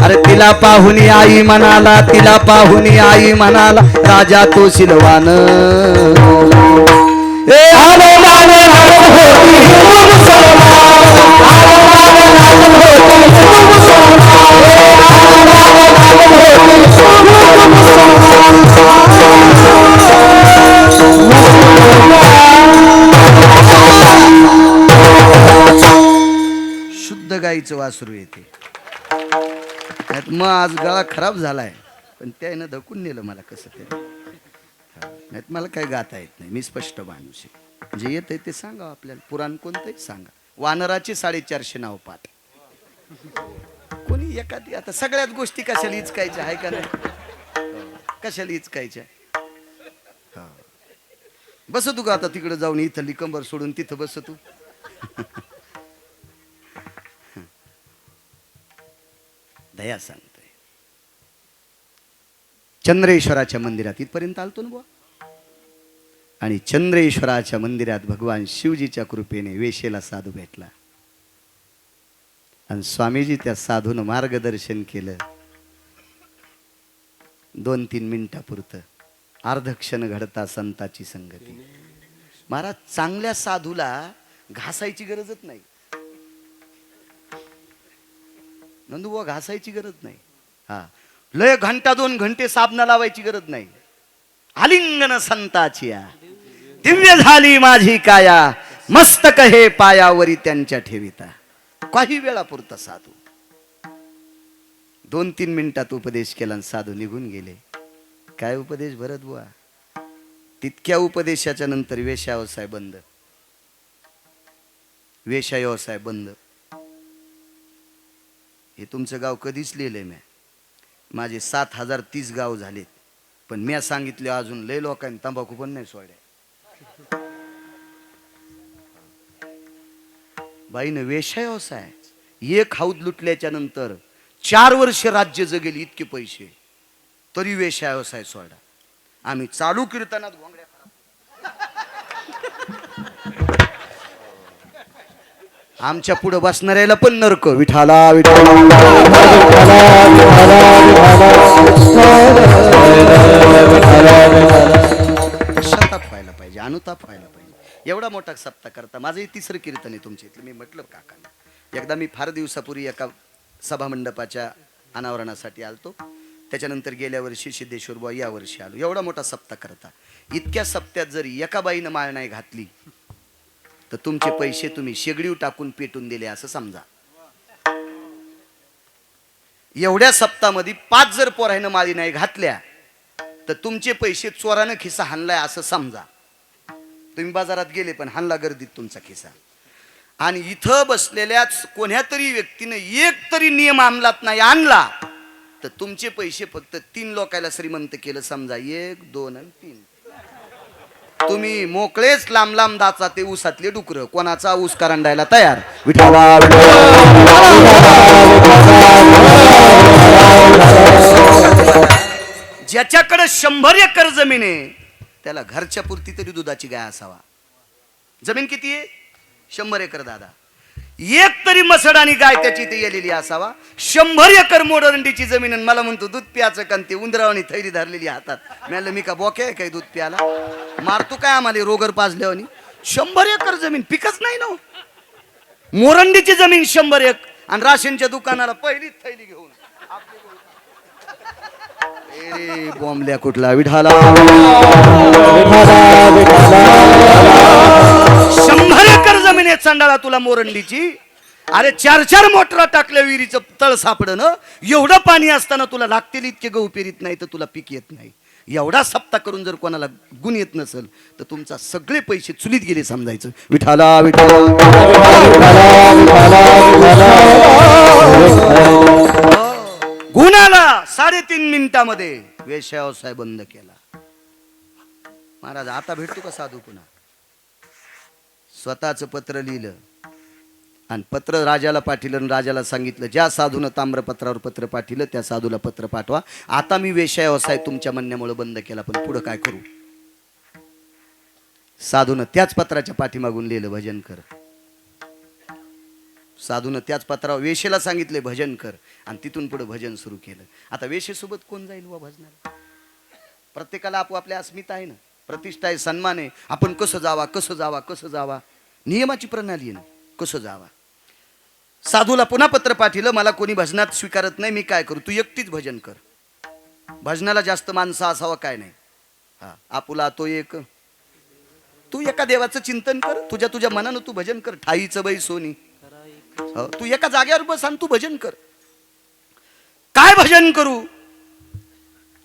अरे तिला पाहुनी आई म्हणाला, तिला पाहुनी आई म्हणाला, राजा तो शिलवान. शुद्ध गाईचं वासरू येते. मग आज गळा खराब झालाय, पण त्यानं धकून नेलं मला कसं तरी. नाहीत मला काय गाता येत नाही, मी स्पष्ट माणूस आहे. जे येत आहे ते सांगा आपल्याला. पुराण कोणतंही सांगा. वानराचे 450 नाव पाठ. कोणी एखादी आता सगळ्याच गोष्टी कशाला इचकायच्या आहे का नाही? कशाला इचकायच्या? बस तू का आता तिकडे जाऊन इथं कंबर सोडून तिथं बस तू. दया सांगतोय. चंद्रेश्वराच्या मंदिरात इथपर्यंत आलतो ना बुवा. आणि चंद्रेश्वराच्या मंदिरात भगवान शिवजीच्या कृपेने वेशेला साधू भेटला. आणि स्वामीजी त्या साधूनं मार्गदर्शन केलं 2-3 मिनिटापुरतं. अर्धक्षण घडता संताची संगती. महाराज चांगल्या साधूला घासायची गरजच नाही. नंदुबा घासायची गरज नाही. हा लय घंटा 2 घंटे साबणा लावायची गरज नाही. आलिंगन संताची दिव्य झाली माझी काया, मस्तक हे पायावरी त्यांच्या ठेविता. काही वेळापुरता साधू 2-3 मिनिटात उपदेश केला आणि साधू निघून गेले. काय उपदेश भरत बुवा? तितक्या उपदेशाच्या नंतर वेश्याव्यवसाय बंद. वेश्याव्यवसाय बंद. हे तुमचं गाव कधीच लिहिलंय मी. माझे 7030 गाव झालेत, पण मी सांगितले अजून लय लोकांनी तंबाखू पण नाही सोडल्या. बाईनं वेश्याव्यवसाय एक हाऊद लुटल्याच्या नंतर 4 वर्ष राज्य जगेली इतके पैसे, तरी वेश्याव्यवसाय सोडा. आम्ही चालू कीर्तनात घोंगड्या आमच्या पुढे बसणाऱ्याला पण नरक. विठाला विठाला शताप व्हायला पाहिजे, अनुताप व्हायला पाहिजे. एवढा मोठा सप्ताह करता. माझं हे 3रं कीर्तन आहे तुमच्या इथलं. मी म्हटलं काकांना, एकदा मी फार दिवसापूर्वी एका सभामंडपाच्या अनावरणासाठी आलतो. त्याच्यानंतर गेल्या वर्षी सिद्धेश्वर बुवा, या वर्षी आलो. एवढा मोठा सप्ताह करता. इतक्या सप्त्यात जरी एका बाईनं माळ नाही घातली तर तुमचे पैसे तुम्ही शेगडीव टाकून पेटून दिले असं समजा. एवढ्या सप्ताहामध्ये 5 जर पोरानं माळी नाही घातल्या तर तुमचे पैसे चोरानं खिसा हाणलाय असं समजा. तुम्ही बाजारात गेले पण हाणला गर्दीत तुमचा खिसा. आणि इथं बसलेल्या कोण्या तरी व्यक्तीनं एक तरी नियम अंमलात नाही आणला तर तुमचे पैसे फक्त 3 लोकांना श्रीमंत केलं समजा. 1, 2 आणि 3. तुम्ही मोकळेच लांब लांब दाचा ते ऊसातले डुकर. कोणाचा ऊस करंडायला तयार. विठाला ज्याच्याकडे 100 एकर जमीन आहे त्याला घरच्या पुरती तरी दुधाची गाय असावा. जमीन किती आहे? 100 एकर दादा. एक तरी मसड आणि गाय त्याची इथे गेलेली असावा. 100 एकर मोडरंडीची जमीन. आणि मला म्हणतो दूध प्याचं कारण ते उंदरावणी थैली धरलेली हातात. म्हणलं मी का बोके आहे काही दूध प्याला? मारतो काय आम्हाला रोगर पाजल्यावानी? 100 एकर जमीन पिकच नाही ना हो. मोरंडीची जमीन 100 एक आणि राशनच्या दुकानाला पहिलीच थैली घेऊन रे बॉम्बल्या कुठला विठाला 100 एकर जमीन आहे चंडाळा तुला मोरंडीची. अरे 4 मोटरा टाकल्या विहिरीचं तळ सापड ना. एवढं पाणी असताना तुला लागतील इतके गहू पेरीत नाही तर तुला पीक येत नाही. एवढा सप्ता करून जर कोणाला गुण येत नसेल तर तुमचा सगळे पैसे चुलीत गेले समजायचं. विठाला विठाला गुणाला 3.5 मिनिटामध्ये व्यवसाय बंद केला. महाराज आता भेटतो का साधू पुन्हा. स्वतःच पत्र लिहिलं आणि पत्र राजाला पाठवलं आणि राजाला सांगितलं ज्या साधूनं ताम्रपत्रावर पत्र पाठवलं त्या साधूला पत्र पाठवा. आता मी व्यवसाय तुमच्या म्हणण्यामुळे बंद केला पण पुढं काय करू. साधूनं त्याच पत्राच्या पाठीमागून लिहिलं भजन कर. साधूनं त्याच पत्रावर वेशेला सांगितले भजन कर आणि तिथून पुढे भजन सुरू केलं. आता वेशेसोबत कोण जाईल वा भजनाला. प्रत्येकाला आपल्या अस्मिता आहे ना, प्रतिष्ठा आहे, सन्मान आहे. आपण कसं जावा कसं जावा कसं जावा नियमाची प्रणाली आहे ना, कसं जावा. साधूला पुन्हा पत्र पाठवलं मला कोणी भजनात स्वीकारत नाही मी काय करू. तू एकटीच भजन कर. भजनाला जास्त माणसं असावा काय नाही. हा आपुला तो एक. तू एका देवाचं चिंतन कर. तुझ्या मनानं तू भजन कर. ठाईचं बाई सोनी. तू एका जागेवर बस आणि तू भजन कर. काय भजन करू.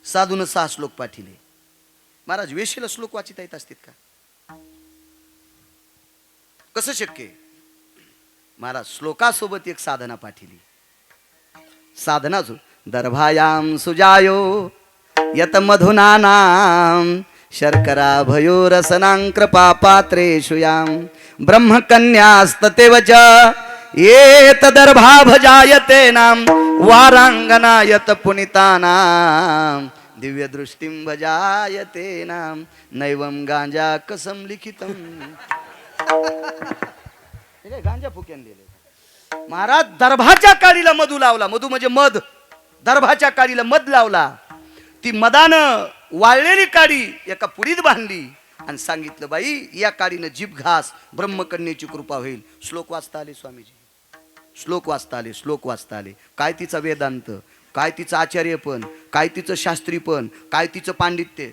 साधून 6 श्लोक पाठिले. महाराज वेशीला श्लोक वाचिता येत असतील का. कसं शक्य. महाराज श्लोकासोबत एक साधना पाठिली. साधना दर्भायाम सुजायो यत मधुनानाम शर्करा भयो रसनां कृपा पात्रेषु याम ब्रह्मकन्यास्ततेव च एतदर्भा भजायते नाम वारांगनायत पुनितानाम दिव्य दृष्टिं भजायते नाम नैवम गांजा कसम लिखितम. गांजा फुक्यान लिहिले. महाराज दर्भाच्या काडीला मधू लावला. मधू म्हणजे मध. दर्भाच्या काडीला मध लावला. ती मदानं वाळलेली काडी एका पुडीत बांधली आणि सांगितलं बाई या काडीनं जीभ घास ब्रह्मकन्येची कृपा होईल. श्लोक वाचता आले स्वामीजी. श्लोक वाचता आले. श्लोक वाचता आले. काय तिचा वेदांत, काय तिचं आचार्यपण, काय तिचं शास्त्रीपण, काय तिचं पांडित्य.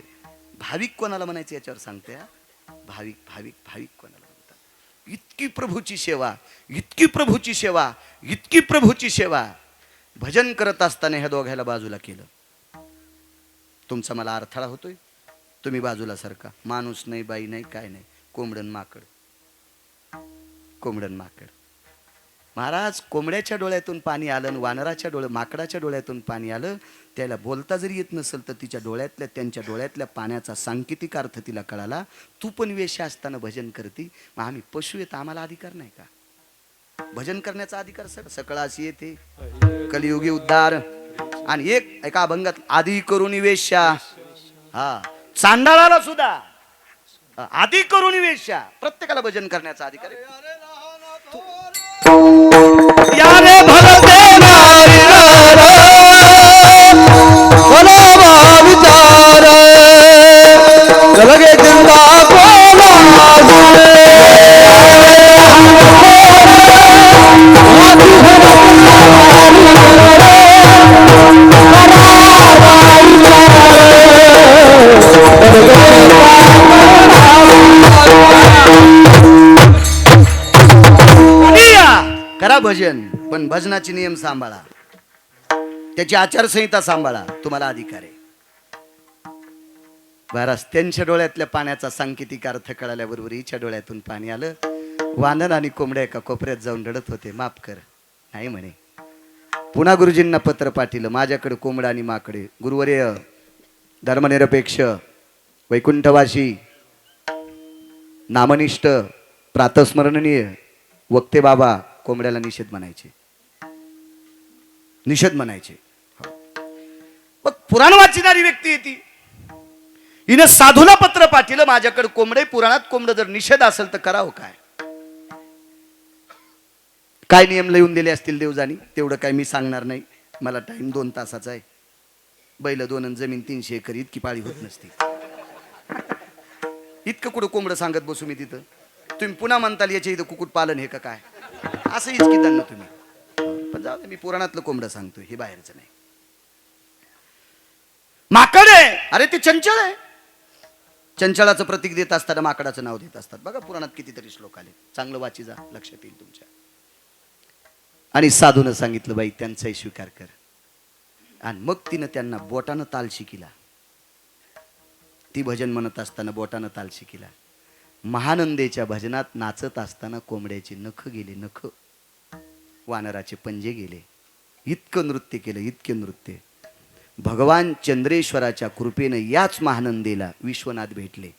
भाविक कोणाला म्हणायचं याच्यावर सांगते. भाविक भाविक भाविक कोणाला म्हणतात. इतकी प्रभूची सेवा, इतकी प्रभूची सेवा, इतकी प्रभूची सेवा. भजन करत असताना ह्या दोघायला बाजूला केलं. तुमचा मला अडथळा होतोय. तुम्ही बाजूला सारखा. माणूस नाही बाई नाही काय नाही. कोंबडन माकड. कोंबडन माकड. महाराज कोंबड्याच्या डोळ्यातून पाणी आलं, वानराच्या माकडाच्या डोळ्यातून पाणी आलं. त्याला बोलता जरी येत नसेल तर त्यांच्या डोळ्यातल्या पाण्याचा सांकेतिक अर्थ तिला कळाला. तू पण वेश्या असताना भजन करती. मग आम्ही पशु येत आम्हाला अधिकार नाही का. भजन करण्याचा अधिकार सकळाशी येते. कलियुगी उद्धार. आणि एका अभंगात आधी करून वेश्या. हा चांडाळाला सुद्धा आधी करून वेश्या. प्रत्येकाला भजन करण्याचा अधिकार आहे. याने भरते विचार लगे जिंदा करा भजन पण भजनाचे नियम सांभाळा. त्याची आचारसंहिता सांभाळा. तुम्हाला अधिकार आहे. महाराज त्यांच्या डोळ्यातल्या पाण्याचा सांकेतिक अर्थ कळाल्याबरोबर हिच्या डोळ्यातून पाणी आलं. वानर आणि कोंबड्या एका कोपऱ्यात जाऊन रडत होते. माफ कर नाही म्हणे. पुन्हा गुरुजींना पत्र पाठवलं. माझ्याकडे कोंबडा आणि माकडे. गुरुवर्य धर्मनिरपेक्ष वैकुंठवासी नामनिष्ठ प्रातस्मरणीय वक्ते बाबा कोंबड्याला निषेध म्हणायचे. निषेध म्हणायचे. मग पुराण वाचणारी व्यक्ती येते. हिनं साधूला पत्र पाठवलं माझ्याकडे कोंबडे. पुराणात कोंबड जर निषेध असेल तर करावं काय. काय नियम लिहून दिले असतील देवजानी तेवढं काय मी सांगणार नाही. मला टाइम 2 तासाचा आहे. बैल 2 आणि जमीन 300 एकर इतकी पाळी होत नसते. इतकं कुठं कोंबडं सांगत बसू मी तिथं. तुम्ही पुन्हा म्हणताल याच्या इथं कुकुट पालन हे का काय असं इचकी त्यांना तुम्ही. पण जाऊ दे, मी पुराणातलं कोंबडं सांगतो, हे बाहेरचं नाही. माकड आहे, अरे ते चंचल आहे. चंचलाचं प्रतीक देत असताना माकडाचं नाव देत असतात. बघा पुराणात कितीतरी श्लोक आले, चांगलं वाची जा, लक्षात येईल तुमच्या. आणि साधूनं सांगितलं बाई त्यांचाही स्वीकार कर. आणि मग तिनं त्यांना बोटानं ताल शिकिला. ती भजन म्हणत असताना बोटानं ताल शिकिला. महानंदेच्या भजनात नाचत असताना कोंबड्याचे नख गेले, नख, वानराचे पंजे गेले. इतकं नृत्य केलं, इतके नृत्य. भगवान चंद्रेश्वराच्या कृपेनं याच महानंदेला विश्वनाथ भेटले.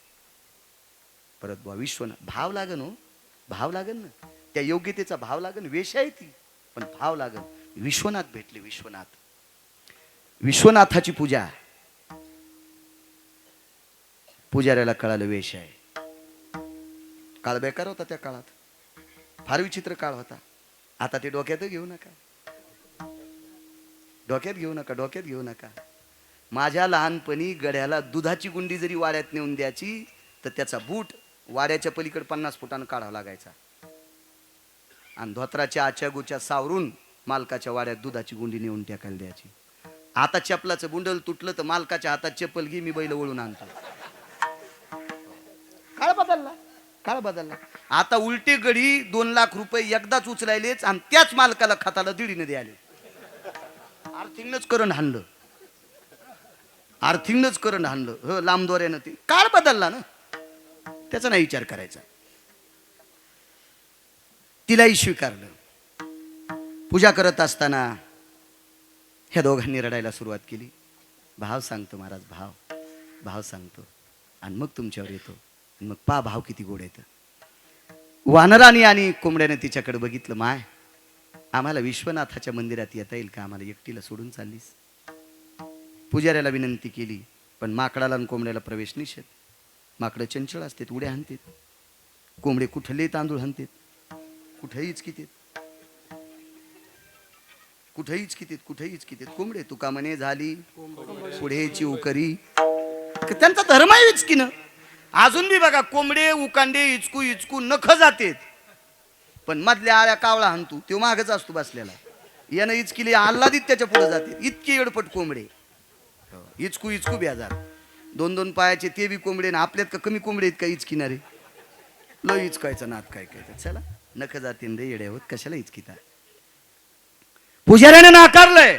परत बुवा विश्वनाथ, भाव लागन हो, भाव लागन ना, त्या योग्यतेचा भाव लागन. वेश आहे ती पण भाव लागन. विश्वनाथ भेटले, विश्वनाथ. विश्वनाथाची पूजा. पुजाऱ्याला कळालं वेश आहे. काळ बेकार होता त्या काळात, फार विचित्र काळ होता. आता ते डोक्यात घेऊ नका, डोक्यात घेऊ नका, डोक्यात घेऊ नका. माझ्या लहानपणी गड्याला दुधाची गुंडी जरी वाड्यात नेऊन द्यायची तर त्याचा बूट वाड्याच्या पलीकडे 50 फुटानं काढावा लागायचा. आणि धोत्राच्या आच्या गुच्या सावरून मालकाच्या वाड्यात दुधाची गुंडी नेऊन टाकायला द्यायची. आता चपलाचं बुंडल तुटलं तर मालकाच्या हातात चप्पल घे, मी बैल वळून आणतो. काळ बदलला, काळ बदलला. आता उलटे गडी 2 लाख रुपये एकदाच उचलायलेच आणि त्याच मालकाला खताला दीडीने द्यायले. आर्थिंगच करण हाणलं, आर्थिंगच करण हाणलं. हो, लांब दोऱ्यानं. ते काळ बदलला ना, त्याचा नाही विचार करायचा. तिलाही स्वीकारलं. पूजा करत असताना ह्या दोघांनी रडायला सुरुवात केली. भाव सांगतो महाराज, भाव, भाव सांगतो आणि मग तुमच्यावर येतो. मग पा भाव किती गोड येतं. वानराने आणि कोंबड्याने तिच्याकडे बघितलं. माय, आम्हाला विश्वनाथाच्या मंदिरात येता येईल का, आम्हाला एकटीला सोडून चाललीस. पुजाऱ्याला विनंती केली पण माकडाला आणि कोंबड्याला प्रवेश निषेध. माकडं चंचल असतात, उड्या हाणतात. कोंबडे कुठले तांदूळ हाणतात, कुठेही इचकितात, कुठेही इचकितात, कुठेही इचकितात. कोंबडे तुका म्हणे झाली पुढेची उकरी. त्यांचा धर्म आहे इचकीनं. अजून बी बघा कोंबडे उकांडे इचकू इचकू नख जातेत, पण मधल्या आळ्या कावळा हाणतो तो मागच असतो बसलेला. यानं इचकिली आल्हादीत त्याच्या पुढे जाते. इतके एडपट कोंबडे, इचकू इचकू बेजार. 2-2 पायाचे ते बी कोंबडे ना. आपल्यात का कमी कोंबडे आहेत का इचकिणारे. लो इचकायचं नात काय काय. चला नख जातीन रे येडे होत, कशाला इचकिता. पुजाऱ्याने नाकारलंय.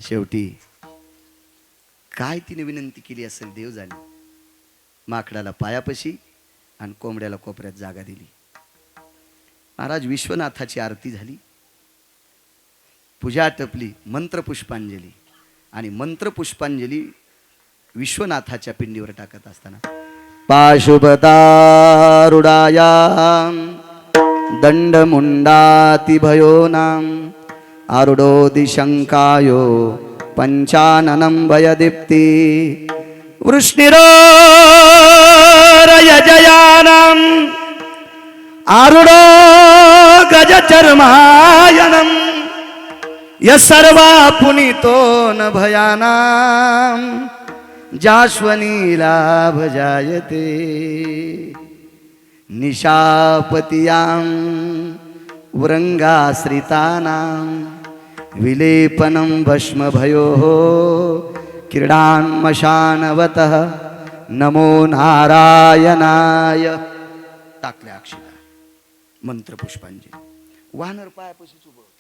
शेवटी काय तिने विनंती केली असेल देव जाणे. माकडाला पायापशी आणि कोंबड्याला कोपऱ्यात जागा दिली. महाराज विश्वनाथाची आरती झाली, पूजा टपली, मंत्रपुष्पांजली. आणि मंत्रपुष्पांजली विश्वनाथाच्या पिंडीवर टाकत असताना पाशुपतारुडायां दंडमुंडातिभयोनां आरुडो दिशंकायो पंचाननं भयदीप्ति वृष्णिरोरयजयानम् आरुडो गजचर्मायनम् यस्सर्वा पुनीतो न भयानां जाश्वनीला भजायते निशापतियां वृंगाश्रितानां विलेपनं भस्मभयोः क्रीडान्मशानवतः नमो नारायणाय. टाकल्या अक्षिता, मंत्रपुष्पांजली. वानर पायापाशीच उभं होतं.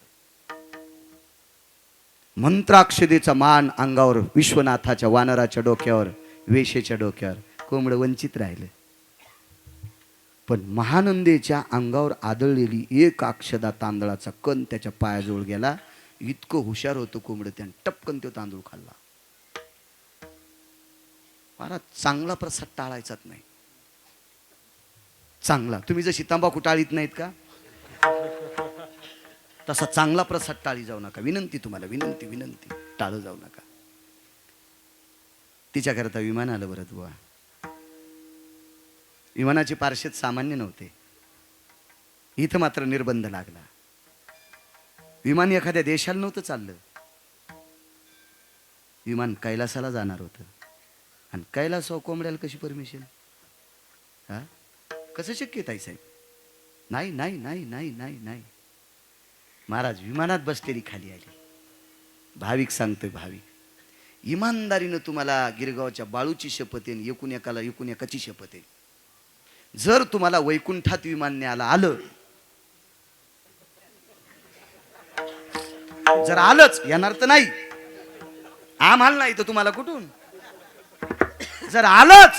मंत्राक्षदेचा मान अंगावर, विश्वनाथाच्या वानराच्या डोक्यावर, वेशेच्या डोक्यावर. कोंबड वंचित राहिले. पण महानंदेच्या अंगावर आदळलेली एक अक्षदा तांदळाचा कण त्याच्या पायाजवळ गेला. इतकं हुशार होतं कोंबड, त्याने टपकन तो तांदूळ खाल्ला. महाराज चांगला प्रसाद टाळायचाच नाही. चांगला, तुम्ही जशी तंबाखू टाळीत नाहीत का, तसा चांगला प्रसाद टाळी जाऊ नका. विनंती तुम्हाला, विनंती, विनंती, टाळू जाऊ नका. तिच्याकरता विमान आलं बरं बुवा. विमानाचे पार्श्वत सामान्य नव्हते. इथं मात्र निर्बंध लागला. विमान एखाद्या देशाला नव्हतं चाललं. विमान कैलासाला जाणार होतं. आणि कैलासावर कोंबड्याला कशी परमिशन. हा, कसं शक्य आहे ताईसाहेब? नाही नाही नाही नाही नाही नाही. महाराज विमानात बसलेली खाली आली. भाविक सांगतोय, भाविक इमानदारीनं तुम्हाला गिरगावच्या बाळूची शपथ येईल, एकूण एकाची शपथ येईल. जर तुम्हाला वैकुंठात विमान न्यायला आलं, जर आलंच, येणार तर नाही, आम्हाला नाही तर तुम्हाला कुठून, जर आलंच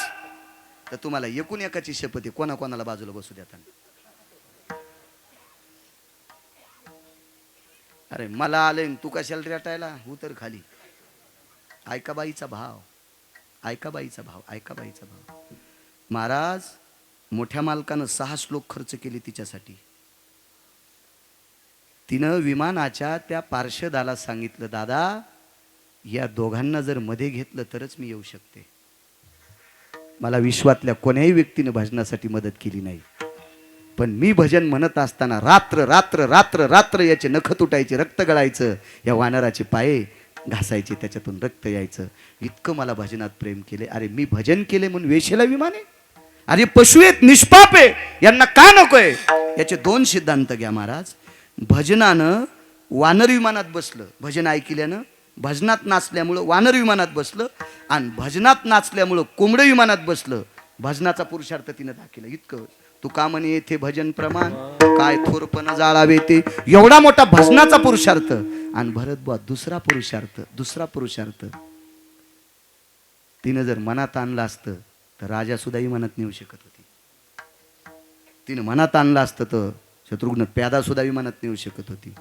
तर तुम्हाला एकूण एकाची शपथ आहे, कोणाकोणाला बाजूला बसू देता. अरे मला आले तू कशाला रेटायला, उतर खाली. ऐका बाईचा भाव, ऐका बाईचा भाव, ऐका बाईचा भाव. महाराज मोठ्या मालकानं 6 श्लोक खर्च केले तिच्यासाठी. तिनं विमानाच्या त्या पार्षदाला सांगितलं, दादा या दोघांना जर मध्ये घेतलं तरच मी येऊ शकते. मला विश्वातल्या कोण्याही व्यक्तीने भजनासाठी मदत केली नाही, पण मी भजन म्हणत असताना रात्र रात्र रात्र रात्र याचे नख तुटायचे, रक्त गळायचं, या वानराचे पाये घासायचे, त्याच्यातून रक्त यायचं. इतकं मला भजनात प्रेम केले. अरे मी भजन केले म्हणून वेशेला विमान आहे? अरे पशु आहेत, निष्पाप आहे, यांना का नकोय? याचे 2 सिद्धांत घ्या महाराज. भजनानं वानर विमानात बसलं, भजन ऐकल्यानं, भजनात नाचल्यामुळं वानर विमानात बसलं, आणि भजनात नाचल्यामुळं कोंबडं विमानात बसलं. भजनाचा पुरुषार्थ तिनं दाखवला. इतकं तू का म्हणे येथे भजन प्रमाण, काय थोरपणा जाळावे ते, एवढा मोठा भजनाचा पुरुषार्थ. आणि भरत बुवा दुसरा पुरुषार्थ तिनं जर मनात आणलं असतं तर राजा सुद्धाही मनात नेऊ शकत होती. तिनं मनात आणलं असतं तर शत्रुघ्न प्यादा सुद्धा विमानात नेऊ शकत होती.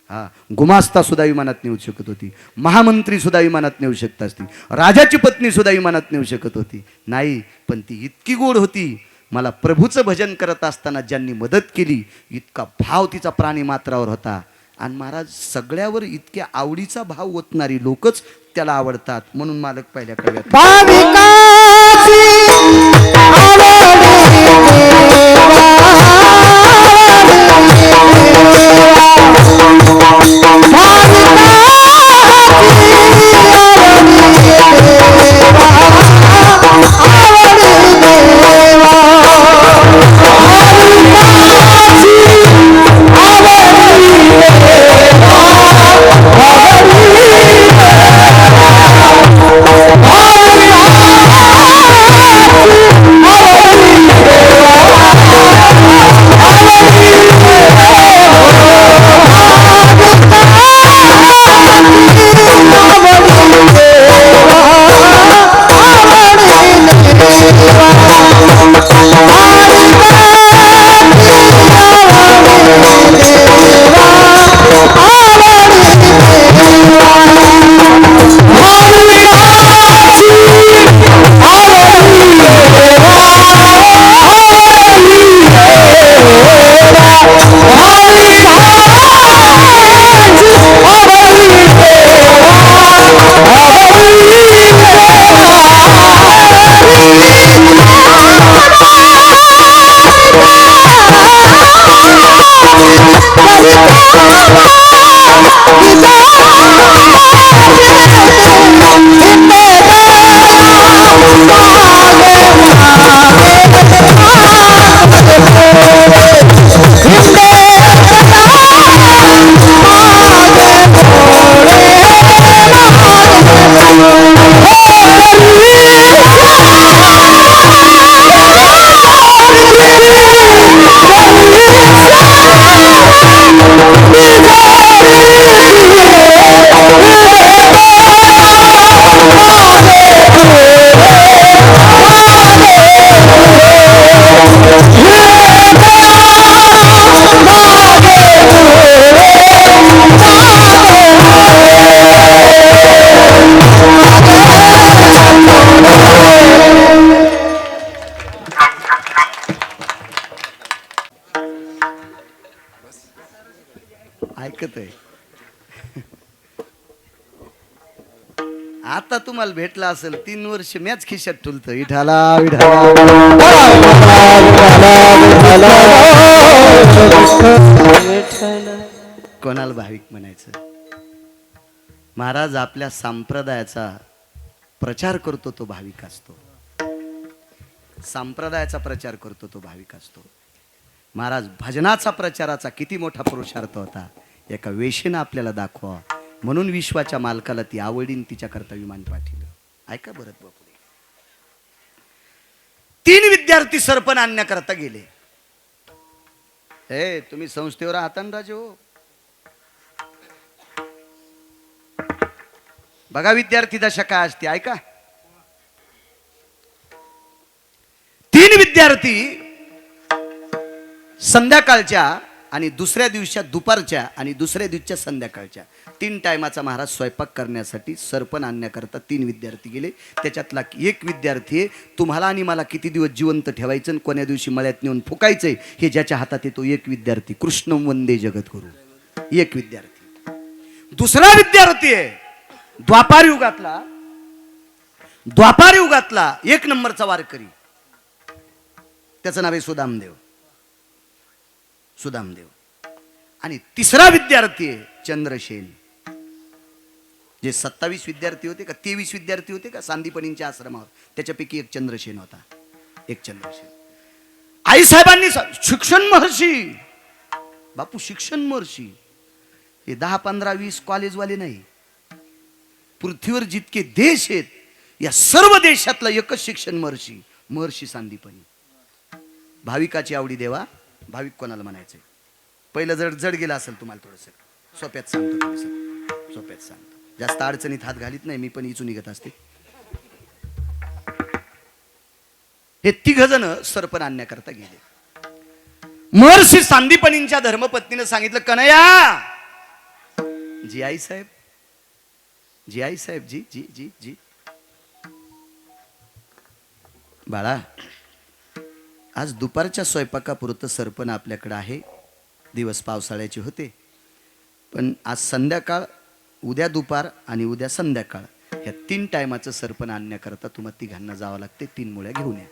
हा, गुमास्ता सुद्धा विमानात नेऊ शकत होती. महामंत्री सुद्धा विमानात नेऊ शकत असती. राजाची पत्नी सुद्धा विमानात नेऊ शकत होती. नाही, पण ती इतकी गोड होती. मला प्रभूचं भजन करत असताना ज्यांनी मदत केली, इतका भाव तिचा प्राणी मात्रावर होता. आणि महाराज सगळ्यावर इतक्या आवडीचा भाव ओतणारी लोकच त्याला आवडतात. म्हणून मालक पहिल्या कव्यात ऐकत आहे. आता तुम्हाला भेटला असेल 3 वर्ष मॅच खिशात ठुलतं. विठाला कोणाला भाविक म्हणायचं? महाराज आपल्या संप्रदायाचा प्रचार करतो तो भाविक असतो. संप्रदायाचा प्रचार करतो तो भाविक असतो. महाराज भजनाचा प्रचाराचा किती मोठा पुरुषार्थ होता, एका वेशीनं आपल्याला दाखवा म्हणून विश्वाच्या मालकाला ती आवडीन तिच्याकरता विमान पाठवलं. ऐका बरं बापुरे. 3 विद्यार्थी सरपण आणण्याकरता गेले. हे तुम्ही संस्थेवर आहात ना राजे हो. बघा विद्यार्थी दशा काय असते, ऐका. 3 विद्यार्थी संध्याकाळच्या आणि दुसऱ्या दिवशी दुपारच्या आणि दुसऱ्या दिवशीच्या संध्याकाळच्या 3 टायमाचा महाराज स्वयंपाक करण्यासाठी सरपण आणण्याकरता 3 विद्यार्थी गेले. त्याच्यातला एक विद्यार्थी आहे, तुम्हाला आणि मला किती दिवस जिवंत ठेवायचं आणि कोण्या दिवशी मळ्यात नेऊन फुकायचंय हे ज्याच्या हातात येतो एक विद्यार्थी. कृष्ण वंदे जगद्गुरु. एक विद्यार्थी. दुसरा विद्यार्थी आहे द्वापार युगातला 1 नंबरचा वारकरी. त्याचं नाव आहे सुदामदेव. आणि तिसरा विद्यार्थी आहे चंद्रसेन. जे 27 विद्यार्थी होते का 23 विद्यार्थी होते का सांदीपनींच्या आश्रमावर, त्याच्यापैकी एक चंद्रसेन होता. आई साहेबांनी शिक्षण महर्षी बापू, शिक्षण महर्षी हे 10, 15, 20 कॉलेजवाले नाही. पृथ्वीवर जितके देश आहेत या सर्व देशातला एकच शिक्षण महर्षी सांदीपनी. भाविकाची आवडी देवा. भाविक कोणाला म्हणायचंय? पहिलं जड गेलं असेल तुम्हाला थोडंसं सोप्यात सांगतो. जास्त अडचणीत हात घालीत नाही मी, पण इचू निघत असते. हे 3 जण सरपण आणण्याकरता गेले. महर्षी सांदीपनींच्या धर्मपत्नीने सांगितलं, कन्हैया जी आई साहेब जी बाळा, आज दुपारच्या स्वयंपाकापुरतं सरपण आपल्याकडे आहे. दिवस पावसाळ्याचे होते, पण आज संध्याकाळ, उद्या दुपार आणि उद्या संध्याकाळ ह्या 3 टायमाचं सरपण आणण्याकरता तुम्हाला 3घांना जावं लागते. 3 मुळ्या घेऊन या.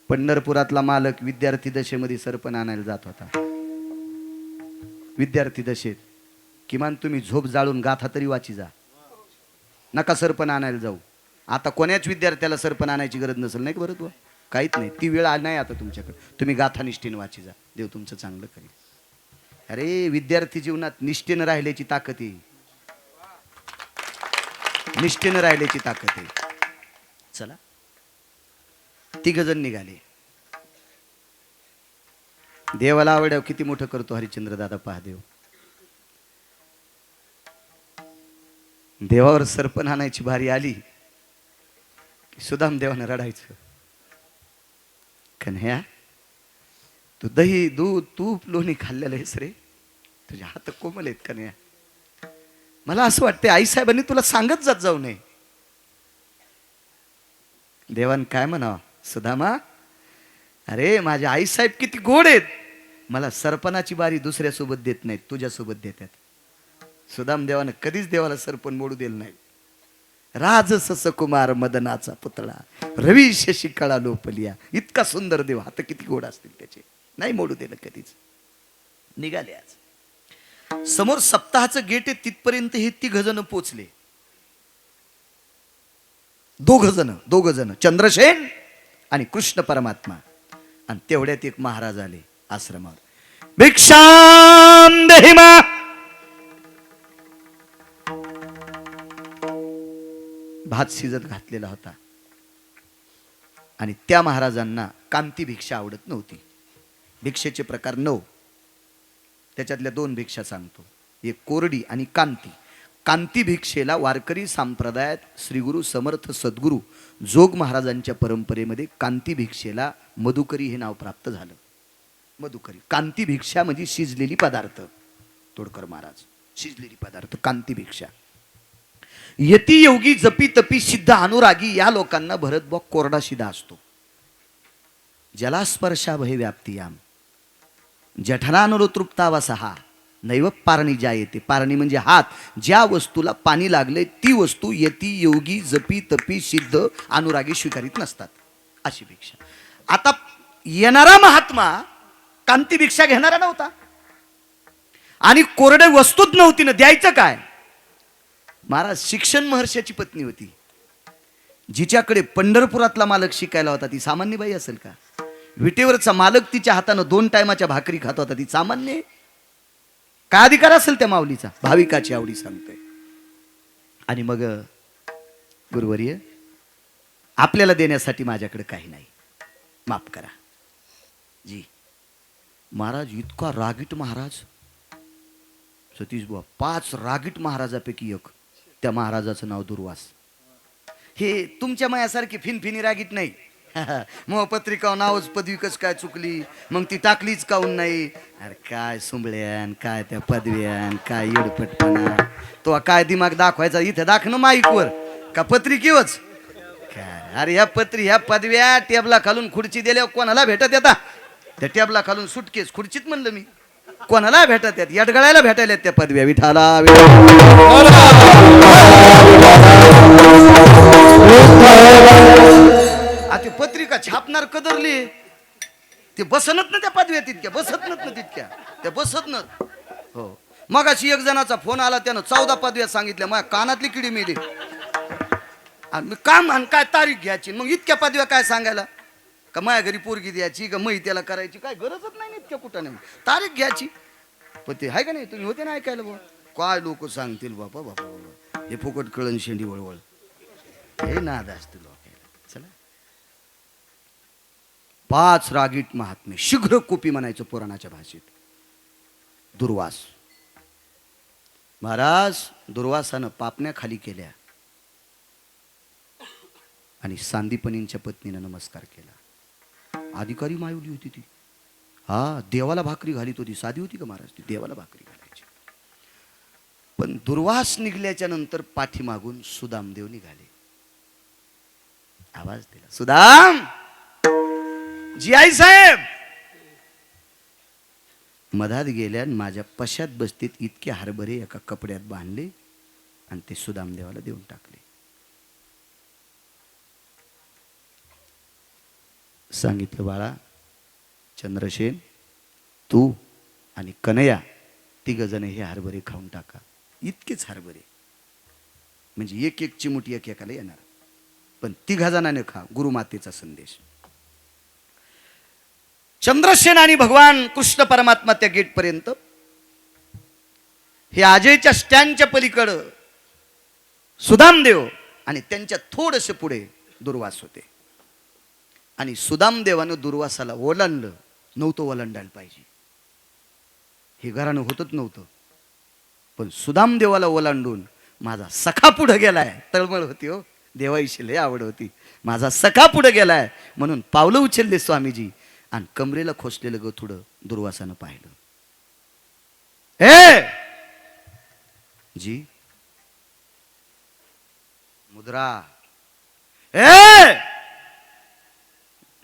पंढरपुरातला मालक विद्यार्थी दशेमध्ये सरपण आणायला जात होता. विद्यार्थी दशेत किमान तुम्ही झोप जाळून गाथा तरी वाची जा, नका सरपण आणायला जाऊ. आता कोण्याच विद्यार्थ्याला सरपण आणायची गरज नसेल, नाही बरं तू, काहीच नाही. ती वेळ नाही आता तुमच्याकडे. तुम्ही गाथा निष्ठेने वाची जा, देव तुमचं चांगलं करेल. अरे विद्यार्थी जीवनात निष्ठेनं राहिल्याची ताकद आहे. निष्ठेनं राहिल्याची ताकद आहे. चला 3 जण निघाले. देवाला आवड्यावर किती मोठं करतो हरिश्चंद्र दादा पहा. देवावर सरपण आणायची भारी आली की सुदाम देवानं रडायचं, कन्हैया तू दही दूध तूप लोणी खाल्लेलं आहेस रे, तुझे हात कोमल आहेत कन्हैया. मला असं वाटतंय आईसाहेबांनी तुला सांगत जाऊ नये. देवान काय म्हणावं, सुदामा अरे माझे आईसाहेब किती गोड आहेत, मला सरपणाची बारी दुसऱ्यासोबत देत नाहीत, तुझ्यासोबत देतात. सुदाम देवानं कधीच देवाला सरपण मोडू दिलं नाही. राजसस कुमार मदनाचा पुतळा रवी शशी कळा लोपलिया, इतका सुंदर देव, हात किती गोड असतील त्याचे, नाही मोडू दिलं कधीच. निघाले. आज समोर सप्ताहाचं गेट आहे, तिथपर्यंत हे 3 जण पोचले. 2 जण चंद्रसेन आणि कृष्ण परमात्मा. आणि तेवढ्यात एक महाराज आले आश्रमावर. भिक्षाम देहि मा. भात शिजत घातलेला होता आणि त्या महाराजांना कांती भिक्षा आवडत नव्हती. भिक्षेचे प्रकार 9, त्याच्यातल्या 2 भिक्षा सांगतो, एक कोरडी आणि कांती. कांती भिक्षेला वारकरी संप्रदायात श्रीगुरु समर्थ सद्गुरु जोग महाराजांच्या परंपरेमध्ये कांती भिक्षेला मधुकरी हे नाव प्राप्त झालं. मधुकरी, कांती भिक्षा म्हणजे शिजलेली पदार्थ. तोडकर महाराज, शिजलेली पदार्थ कांती भिक्षा. यती योगी जपी तपी सिद्ध अनुरागी या लोकांना भरत बॉ कोरडा शिदा असतो. जलास्पर्शा भय व्याप्तियाम जठरानुतृप्तावसहा नैव पारणी ज्या येते. पारणी म्हणजे हात, ज्या वस्तूला पाणी लागले ती वस्तू यती योगी जपी तपी सिद्ध अनुरागी स्वीकारित नसतात. अशी भिक्षा. आता येणारा महात्मा कांती भिक्षा घेणारा नव्हता आणि कोरडे वस्तूच नव्हती ना, द्यायचं काय. महाराज शिक्षण महर्षाची पत्नी होती. जिच्याकडे पंढरपुरातला मालक शिकायला होता ती सामान्य बाई असेल का? विटेवरचा मालक तिच्या हातानं 2 टायमाच्या भाकरी खात होता ती सामान्य आहे? काय अधिकार असेल त्या माऊलीचा? भाविकाची आवडी सांगतोय. आणि मग गुरुवर्य, आपल्याला देण्यासाठी माझ्याकडे काही नाही, माफ करा जी. महाराज इतका रागीट महाराज, सतीश बुवा 5 रागीट महाराजापैकी एक. त्या महाराजाचं नाव दुर्वास. हे तुमच्या मायासारखी फिनफिनी रागीट नाही. मग पत्रिका नावच पदवी कस काय चुकली, मग ती टाकलीच काऊन नाही? अरे काय सुंबळ्यान, काय त्या पदव्यान, काय येडपटपणा. तो काय दिमाग दाखवायचा इथे दाखणं माईकवर का पत्रिकेवच काय? अरे ह्या पदव्या टेबला खालून खुर्ची दिल्यावर कोणाला भेटत येता? त्या टेबला खालून सुटकेस खुर्चीत म्हणलं मी, कोणाला भेटत येत? यडगळायला भेटायला त्या पदव्या. विठाला ते पत्रिका छापणार कदरली ते बसनत ना त्या पदव्या तितक्या, बसत नत ना तितक्या, त्या बसत नत. हो, मग अशी एक जणाचा फोन आला, त्यानं 14 पदव्या सांगितल्या. माझ्या कानातली किडी मेली. आणि मी काम आणि काय तारीख घ्यायची, मग इतक्या पदव्या काय सांगायला? का माझ्या घरी पोरगी द्यायची का मही त्याला करायची, काय गरजच नाही इतक्या कुठं नाही. तारीख घ्यायची. पण ते आहे का नाही, तुम्ही होते ना ऐकायला बुवा, काय लोक सांगतील बापा बापा बाबा, हे फुकट कळण शेंडी वळवळ, हे नाद असते लोकायला. चला, 5 रागीट महात्मे, शीघ्र कोपी म्हणायचं पुराणाच्या भाषेत. दुर्वास महाराज, दुर्वासानं पापण्या खाली केल्या आणि सांदीपनींच्या पत्नीनं नमस्कार केला. अधिकारी मायवली होती ती. हा, देवाला भाकरी घालीत होती. साधी होती का महाराज ती? देवाला भाकरी घालायची. पण दुर्वास निघल्याच्या नंतर पाठीमागून सुदामदेव निघाले. आवाज दिला, सुदाम जी आई साहेब. मधात गेल्या माझ्या पशात बसतीत इतके हरभरे एका कपड्यात बांधले आणि ते सुदामदेवाला देऊन टाकले. सांगितलं, बाळा चंद्रसेन, तू आणि कन्हैया 3 जण हे हरभरे खाऊन टाका. इतकेच हरभरे, म्हणजे एक चिमुटी एकाला येणार, पण 3 जणांनी खा. गुरुमातेचा संदेश. चंद्रसेन आणि भगवान कृष्ण परमात्मा त्या गेट पर्यंत, हे अजयच्या स्टँडच्या पलीकडं सुदामदेव आणि त्यांच्या थोडसे पुढे दुर्वास होते. आणि सुदामदेवानं दुर्वासाला ओलांडलं नव्हतं, ओलांडायला पाहिजे, हे घरानं होतच नव्हतं. पण सुदामदेवाला ओलांडून माझा सखा पुढे गेलाय. तळमळ होती हो, देवाईशी लय आवड होती. माझा सखा पुढे गेलाय म्हणून पावलं उचलले स्वामीजी आणि कमरेला खोसलेलं गथुडं दुर्वासानं पाहिलं. हे जी मुद्रा,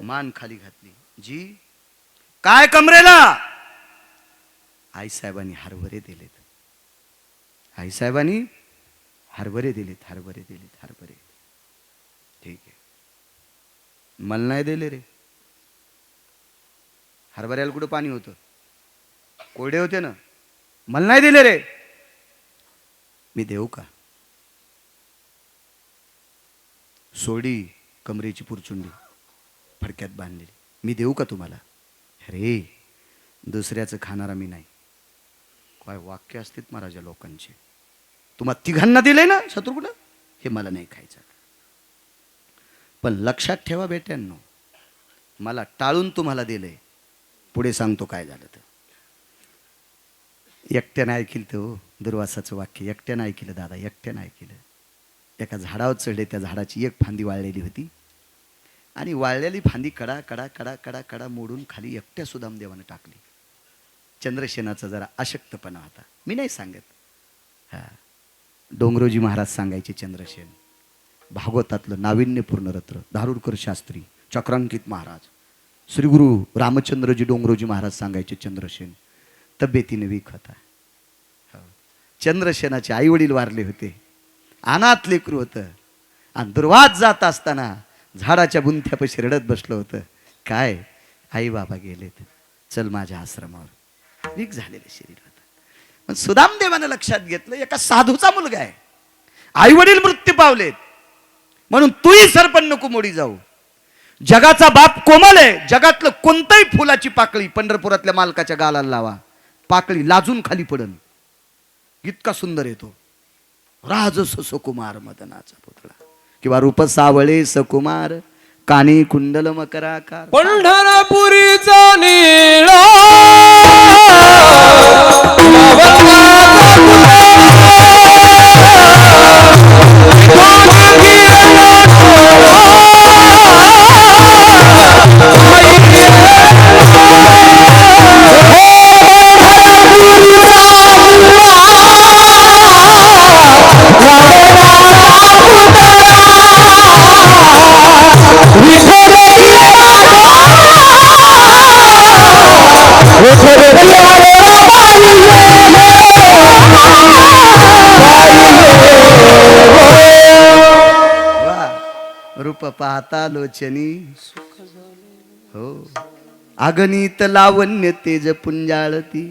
मान खाली घातली. जी काय कमरेला? आईसाहेबांनी हरभरे दिलेत. आईसाहेबांनी हरभरे दिलेत, हरभरे दिलेत, हरभरे. ठीक आहे, मला नाही दिले रे. हरभऱ्याला कुठं पाणी होतं? कोरडे होते ना. मला नाही दिले रे. मी देऊ का? सोडी कमरेची पुरचुंडी फडक्यात बांधलेली. मी देऊ का तुम्हाला? अरे, दुसऱ्याचं खाणारा मी नाही. काय वाक्य असतात महाराजा लोकांचे. तुम्हा 3घांना दिले ना शत्रुघ्न, हे मला नाही खायचं. पण लक्षात ठेवा बेट्यांनो, मला टाळून तुम्हाला दिलंय. पुढे सांगतो काय झालं तर. एकट्यानं ऐकलं तो दुर्वासाचं वाक्य. एकट्यानं ऐकलं दादा, एकट्यानं ऐकलं. एका झाडावर चढले, त्या झाडाची एक फांदी वाळलेली होती आणि वाळलेली फांदी कडा कडा कडा कडा कडा मोडून खाली एकट्या सुदामदेवानं टाकली. चंद्रसेनाचा जरा अशक्तपणा होता, मी नाही सांगत. हा, डोंगरोजी महाराज सांगायचे चंद्रसेन. भागवतातलं नाविन्यपूर्ण रत्न धारुरकर शास्त्री, चक्रांकित महाराज, श्री गुरु रामचंद्रजी डोंगरोजी महाराज सांगायचे चंद्रसेन तब्येतीने वीक होता. चंद्रसेनाचे आई वडील वारले होते, अनाथ लेकरू होतं आणि दुर्वास जात असताना झाडाच्या बुंथ्यापाशी रडत बसलं होतं. काय, आई बाबा गेलेत, चल माझ्या आश्रमावर. वीक झालेलं शरीर होतं. पण सुदामदेवानं लक्षात घेतलं, एका साधूचा मुलगा आहे, आई वडील मृत्यू पावलेत, म्हणून तूही सरपण नको मोडी जाऊ. जगाचा बाप कोमल आहे. जगातलं कोणतंही फुलाची पाकळी पंढरपुरातल्या मालकाच्या गालाला लावा, पाकळी लाजून खाली पडन. इतका सुंदर येतो. राजस सुकुमार मदनाचा पुतळा किंवा रूप सावळे सकुमार, कानी कुंडल मकराकार. पंढरपुरीचा नीळा रूप पाहता लोचनी हो, अगणित लावण्य तेज पुंजाळती,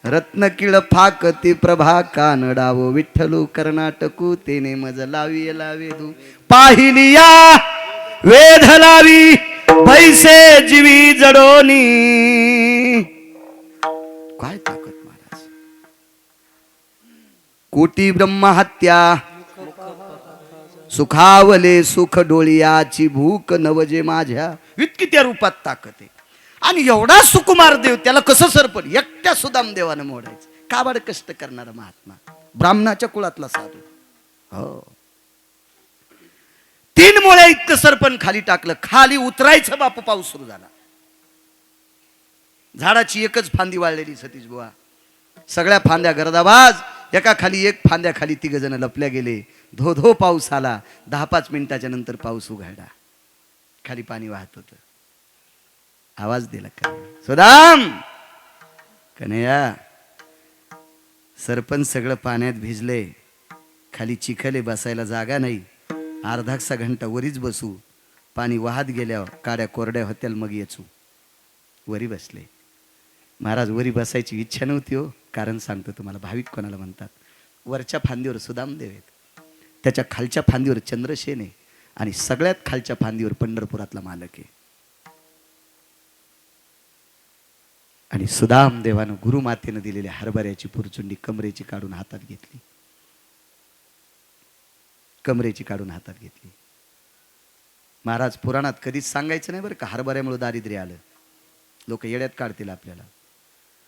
रत्न किळ फाकती प्रभा कानडावो, विठ्ठलू कर्नाटकू तेने मज लावी लावेदू, पाहिलिया वेध लावी पैसे जीवी जडोनी. काय ताकद महाराज. कोटी ब्रह्महत्या सुखावले सुख डोळियाची भूक नवजे माझ्या. इतकी त्या रूपात ताकद आहे. आणि एवढा सुकुमार देव, त्याला कसं सरपण एकट्या सुदाम देवानं मोडायचं. काबाड कष्ट करणारा महात्मा, ब्राह्मणाच्या कुळातला साधू. हो, 3 मुळे इतकं सरपण खाली टाकलं. खाली उतरायचं बापू, पाऊस सुरू झाला. झाडाची एकच फांदी वाळलेली सतीश बुवा, सगळ्या फांद्या गर्दाबाज. एका खाली एक फांद्या खाली 3 जण लपल्या गेले. धो धो पाऊस आला. 10-5 मिनिटाच्या नंतर पाऊस उघडला. खाली पाणी वाहत होत. आवाज दिला का सुदाम, कन्हैया सरपंच सगळं पाण्यात भिजले, खाली चिखले, बसायला जागा नाही. अर्धासा घंटा वरीच बसू, पाणी वाहत गेल्यावर काड्या कोरड्या होत्याल मग येचू. वरी बसले. महाराज वरी बसायची इच्छा नव्हती हो. कारण सांगतो तुम्हाला, भाविक कोणाला म्हणतात. वरच्या फांदीवर सुदामदेव आहेत, त्याच्या खालच्या फांदीवर चंद्रसेन आहे, आणि सगळ्यात खालच्या फांदीवर पंढरपुरातला मालक आहे. आणि सुदामदेवानं गुरुमातेनं दिलेल्या हरभऱ्याची पुरचुंडी कमरेची काढून हातात घेतली. कमरेची काढून हातात घेतली. महाराज पुराणात कधीच सांगायचं नाही बरं का हरभऱ्यामुळे दारिद्र्य आलं. लोक येड्यात काढतील आपल्याला.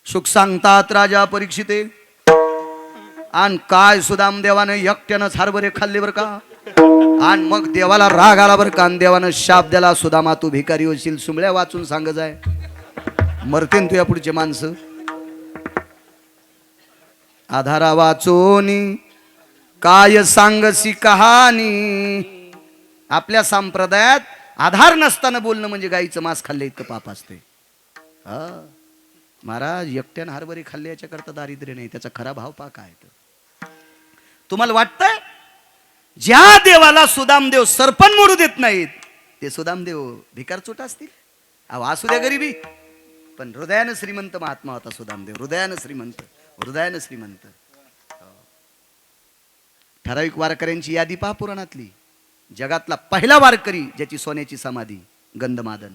सुख सांगतात राजा परीक्षिते, आणि काय सुदामदेवानं एकट्यानंच हरभरे खाल्ले बरं का. आणि मग देवाला राग आला बरं का. आणि देवानं शाप दिला, सुदामा तू भिकारी होशील. सुंबळ्या वाचून सांग जाय, मरतेन तुया पुढचे माणसं. आधारा वाचोनी काय सांगसी कहाणी. आपल्या संप्रदायात आधार नसताना बोलणं म्हणजे गाईचं मांस खाल्ले इतकं पाप असते. महाराज एकट्यानं हरभरे खाल्ले याच्याकरता दारिद्र्य नाही, त्याचा खरा भाव पा काय. तुम्हाला वाटतंय ज्या देवाला सुदामदेव सरपण मोडू देत नाहीत ते सुदामदेव भिकारचोट असतील. अहो असू द्या गरिबी, पण हृदयानं श्रीमंत महात्मा होता सुदामदेव. हृदयानं श्रीमंत, हृदयानं श्रीमंत. ठराविक वारकऱ्यांची यादी पहा पुराणातली. जगातला पहिला वारकरी ज्याची सोन्याची समाधी गंधमादन,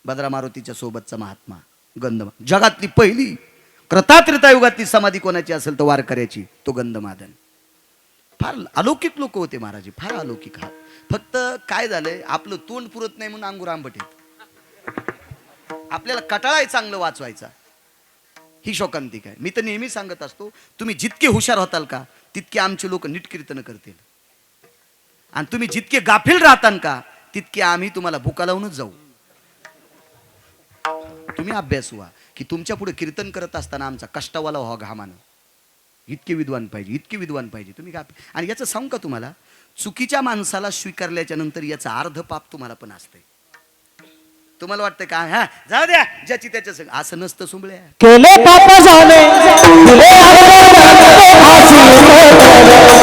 भद्रा मारुतीच्या सोबतचा महात्मा गंधमादन. जगातली पहिली कृतात्रेतायुगातली समाधी कोणाची असेल तर वारकऱ्याची, तो गंधमादन. फार अलौकिक लोक होते महाराज, फार अलौकिक. फक्त काय झालंय, आपलं तोंड पुरत नाही म्हणून अंगूर आंबट येत. आपल्याला कटाळाय चांगलं वाचवायचा, ही शोकांतिक आहे. मी तर नेहमी सांगत असतो, तुम्ही जितके हुशार होताल का तितके आमचे लोक नीट कीर्तन करतील, आणि तुम्ही जितके गाफील राहताल का तितके आम्ही तुम्हाला भुका लावूनच जाऊ. तुम्ही अभ्यास व्हा की तुमच्या पुढे कीर्तन करत असताना आमचा कष्टवाला व्हा घामानं. इतके विद्वान पाहिजे, इतके विद्वान पाहिजे. तुम्ही गाफील. आणि याचं सांगू का तुम्हाला, चुकीच्या माणसाला स्वीकारल्याच्या नंतर याचा अर्ध पाप तुम्हाला पण असतंय. तुम्हाला वाटतं का हा जाऊ द्या ज्याची त्याच्या संग, असं नसतं सुंबळ्या. केले पाप झाले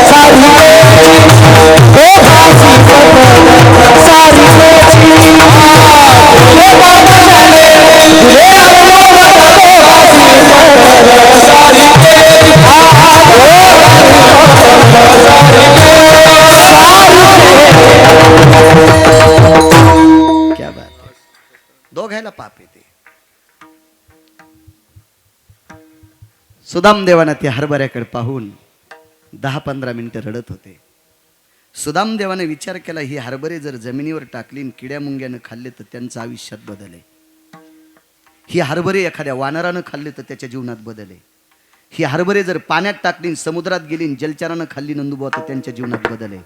सारी सुदामदेवानं ते हरभऱ्याकडे पाहून 10-15 मिनिटं रडत होते. सुदामदेवाने विचार केला, ही हरभरे जर जमिनीवर टाकली आणि किड्या मुंग्यानं खाल्ले तर त्यांचं आयुष्यात बदल आहे. ही हरभरे एखाद्या वानरानं खाल्ले तर त्याच्या जीवनात बदल आहे. ही हरभरे जर पाण्यात टाकली, समुद्रात गेली, जलचरानं खाल्ली नंदुबा तर त्यांच्या जीवनात बदल आहे.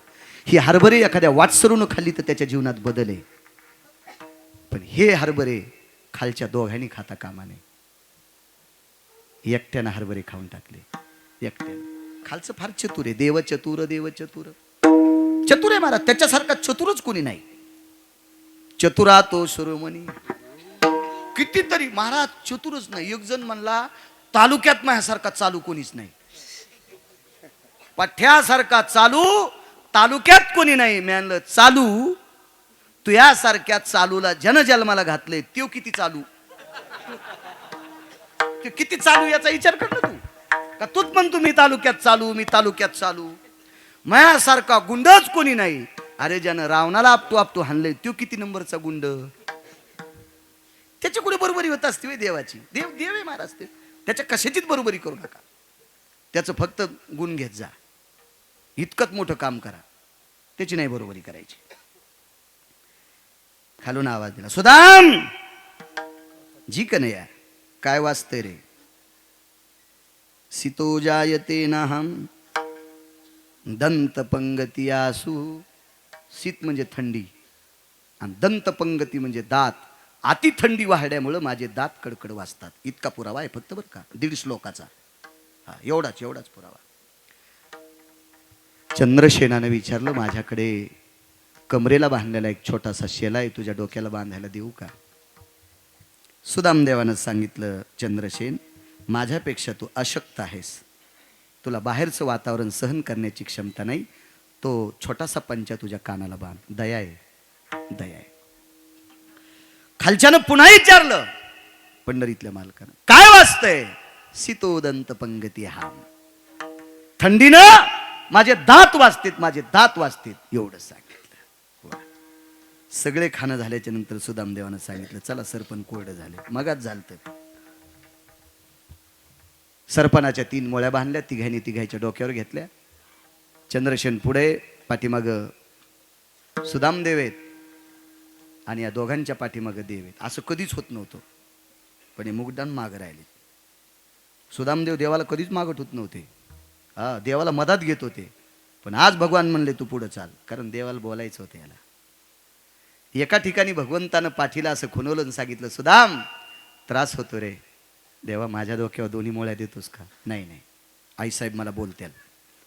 ही हरभरे एखाद्या वाटसरूनं खाल्ली तर त्याच्या जीवनात बदल आहे. पण हे हरभरे खालच्या दोघांनी खाता कामा नये. एकट्यानं हरभरे खाऊन टाकले. एकट्यानं. खालचं फार चतुर आहे. देव चतुर, देव चतुर. चतुर आहे महाराज, त्याच्यासारखा चतुरच कोणी नाही. चतुरा तो शिरोमणी. कितीतरी महाराज चतुरच नाही. एक जण म्हणला, तालुक्यात माझ्यासारखा चालू कोणीच नाही. पठ्यासारखा चालू तालुक्यात कोणी नाही. म्हणलं चालू, तू यासारख्या चालूला जनजन्माला घातले, तो किती चालू, ते किती चालू याचा विचार कर ना तू. का तूच म्हणतो मी तालुक्यात चालू, मी तालुक्यात चालू. माझ्यासारखा गुंडच कोणी नाही. अरे ज्यानं रावणाला आपटू हाणलंय, तो किती नंबरचा गुंड. त्याच्या कुठे बरोबरी होत असते वे देवाची. देव देव आहे महाराज. ते त्याच्या कशाचीच बरोबरी करू नका. त्याचं फक्त गुण घेत जा. इतकंच मोठं काम करा, त्याची नाही बरोबरी करायची. खालून आवाज दिला, सुदाम जी कन्हैया, काय वाचतंय रे. सितो जायते नाहम दंत पंगती आसू. शीत म्हणजे थंडी आणि दंत पंगती म्हणजे दात. अति थंडी वाढल्यामुळं माझे दात कडकड वाजतात. इतका पुरावा आहे फक्त बरं का, 1.5 श्लोकाचा. हा एवढाच पुरावा. चंद्रसेनानं विचारलं, माझ्याकडे कमरेला बांधलेला एक छोटासा शेला आहे, तुझ्या डोक्याला बांधायला देऊ का. सुदामदेवानं सांगितलं, चंद्रसेन माझ्यापेक्षा तू अशक्त आहेस. तुला बाहेरचं वातावरण सहन करण्याची क्षमता नाही. तो छोटासा पंचा तुझ्या कानाला बांध. दया आहे, दया आहे. खालच्यानं पुन्हा विचारलं पंढरीतल्या मालकानं, काय वाचतंय. सितोदंत पंगती हाम. थंडीनं माझे दात वाजतेत, माझे दात वाजतेत. एवढं सांगितलं. सगळे खाणं झाल्याच्या नंतर सुदामदेवानं सांगितलं, चला सरपण कोरडं झाले. मगाच झालत. सरपणाच्या 3 मोळ्या बांधल्या, तिघांच्या डोक्यावर घेतल्या. चंद्रसेन पुढे, पाठीमाग सुदामदेव आहेत आणि या दोघांच्या पाठीमाग देव आहेत. असं कधीच होत नव्हतं. पण हे मुगडान मागं राहिले. सुदामदेव देवाला कधीच मागत होत नव्हते. हा देवाला मदत घेत होते. पण आज भगवान म्हणले तू पुढे चाल, कारण देवाला बोलायचं होतं याला. एका ठिकाणी भगवंतानं पाठीला असं खुणवलं आणि सांगितलं, सुदाम त्रास होतो रे. देवा माझ्या डोक्यावर 2 मोळ्या देतोस का. नाही, आईसाहेब मला बोलत्याल,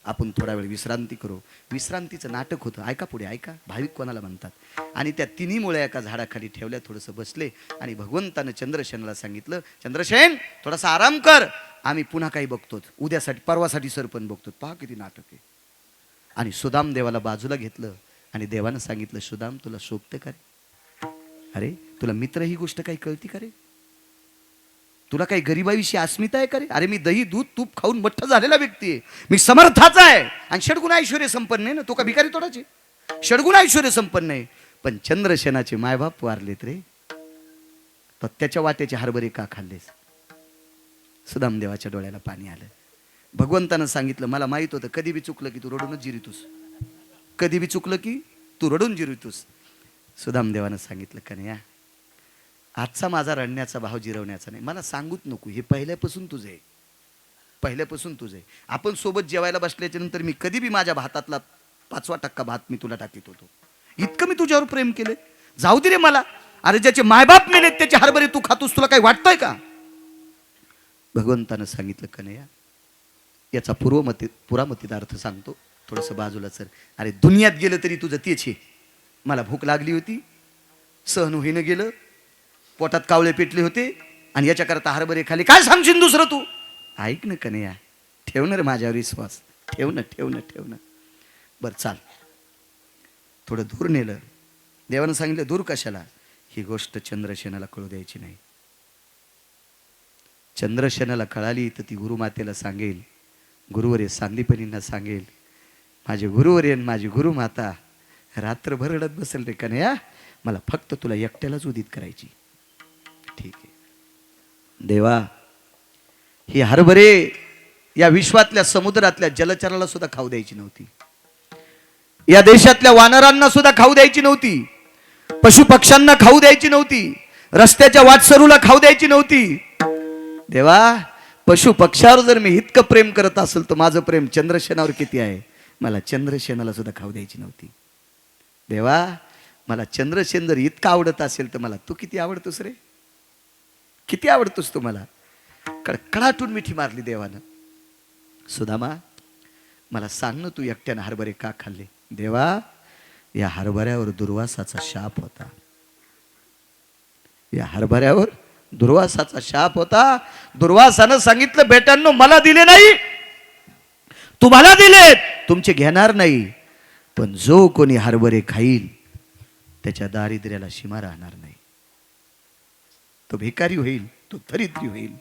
आपण थोडा वेळ विश्रांती करू. विश्रांतीचं नाटक होतं. ऐका पुढे ऐका, भाविक कोणाला म्हणतात. आणि त्या 3 मोळ्या एका झाडाखाली ठेवल्या, थोडंसं बसले आणि भगवंतानं चंद्रसेनाला सांगितलं, चंद्रसेन थोडासा आराम कर, आम्ही पुन्हा काही बघतो, उद्यासाठी परवासाठी सरपण बघतो. पहा किती नाटक आहे. आणि सुदाम देवाला बाजूला घेतलं आणि देवानं सांगितलं, सुदाम तुला शोभते का रे. अरे तुला मित्र ही गोष्ट काही कळती का रे. तुला काही गरिबाविषयी अस्मिता आहे का रे. अरे मी दही दूध तूप खाऊन मोठा झालेला व्यक्ती आहे. मी समर्थाचा आहे आणि षडगुण ऐश्वर्य संपन्न आहे ना. तो का भिकारी तोडाचे. षडगुण ऐश्वर्य संपन्न आहे. पण चंद्रसेनाचे मायबाप वारलेत रे. तर त्याच्या वाट्याचे हरभरे का खाल्लेस. सुदामदेवाच्या डोळ्याला पाणी आलं. भगवंतानं सांगितलं, मला माहित होतं कधी बी चुकलं की तू रडूनच जिरितोस. कधी बी चुकलं की तू रडून जिरितोस. सुदामदेवानं सांगितलं, कन्हैया आजचा माझा रडण्याचा भाव जिरवण्याचा नाही. मला सांगूच नको, हे पहिल्यापासून तुझं आहे. पहिल्यापासून तुझं आहे. आपण सोबत जेवायला बसल्याच्या नंतर मी कधी बी माझ्या भातातला 5% भात मी तुला टाकीत होतो. इतकं मी तुझ्यावर प्रेम केलंय. जाऊ दे रे मला. अरे ज्याचे मायबाप मेलेत त्याचे हरभरे तू खातोस, तुला काही वाटतंय का. भगवंतानं सांगितलं, कन्हैया याचा पुरामतीत अर्थ सांगतो, थोडंसं बाजूला सर. अरे दुनियात गेलं तरी तुझं तेच आहे. मला भूक लागली होती, सहन होईनं गेलं, पोटात कावळे पेटले होते आणि याच्याकरता हरभरे खाली. काय सांगशील दुसरं तू. ऐक ना कन्हैया, ठेव ना रे माझ्यावर विश्वास. ठेव ना. बरं चाल. थोडं दूर नेलं. देवानं सांगितलं, दूर कशाला. ही गोष्ट चंद्रसेनाला कळू द्यायची नाही. चंद्रसेनाला कळाली तर ती गुरुमातेला सांगेल, गुरुवर्य सांदीपनींना सांगेल, माझे गुरुवर्य माझी गुरुमाता रात्रभर रडत बसेल रे कन्हैया, मला फक्त तुला एकट्यालाच उदित करायची. ठीक आहे देवा. ही हरभरे या विश्वातल्या समुद्रातल्या जलचराला सुद्धा खाऊ द्यायची नव्हती. या देशातल्या वानरांना सुद्धा खाऊ द्यायची नव्हती. पशु पक्ष्यांना खाऊ द्यायची नव्हती. रस्त्याच्या वाटसरूला खाऊ द्यायची नव्हती. देवा, पशु पक्ष्यावर जर मी इतकं प्रेम करत असेल तर माझं प्रेम चंद्रसेनावर किती आहे. मला चंद्रसेनाला सुद्धा खाऊ द्यायची नव्हती. देवा, मला चंद्रसेन जर इतका आवडत असेल तर मला तू किती आवडतोस रे. किती आवडतोस तू मला. कडकडाटून मिठी मारली देवानं. सुदामा, मला सांग ना, तू एकट्यानं हरभरे का खाल्ले. देवा, या हरभऱ्यावर दुर्वासाचा शाप होता. या हरभऱ्यावर दुर्वासाचा शाप होता. दुर्वासानं सांगितलं, बेटांनो मला दिले नाही, तुम्हाला दिलेत, तुमचे घेणार नाही, पण जो कोणी हरभरे खाईल त्याच्या दारिद्र्याला सीमा राहणार नाही. तो भिकारी होईल, तो दरिद्री होईल.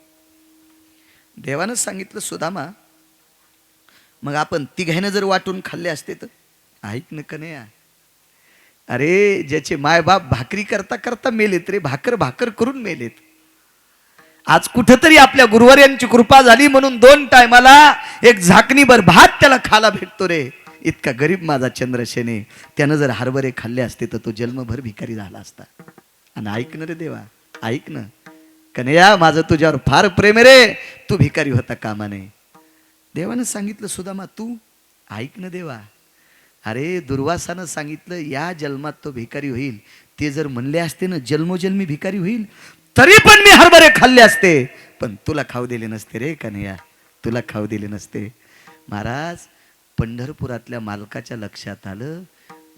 देवानं सांगितलं, सुदामा, मग आपण तिघांना जर वाटून खाल्ले असते तर. ऐक न कन्हैया, अरे ज्याचे मायबाप भाकरी करता करता मेलेत रे, भाकर भाकर करून मेलेत. आज कुठेतरी आपल्या गुरुवर्यांची कृपा झाली म्हणून 2 टायमाला एक झाकणीभर भात त्याला खायला भेटतो रे. इतका गरीब माझा चंद्रसेन आहे. त्यानं जर हरभरे खाल्ले असते तर तो जन्मभर भिकारी झाला असता. आणि ऐक न रे देवा, ऐक न कन्हैया, माझं तुझ्यावर फार प्रेम आहे रे, तू भिकारी होता कामा नये. देवानं सांगितलं, सुदामा तू ऐक न देवा, अरे दुर्वासानं सांगितलं या जन्मात तो भिकारी होईल. ते जर म्हणले असते ना जन्मोजन्मी भिकारी होईल, तरी पण मी हरभरे खाल्ले असते, पण तुला खाऊ दिले नसते रे कन्हैया, तुला खाऊ दिले नसते. महाराज, पंढरपुरातल्या मालकाच्या लक्षात आलं,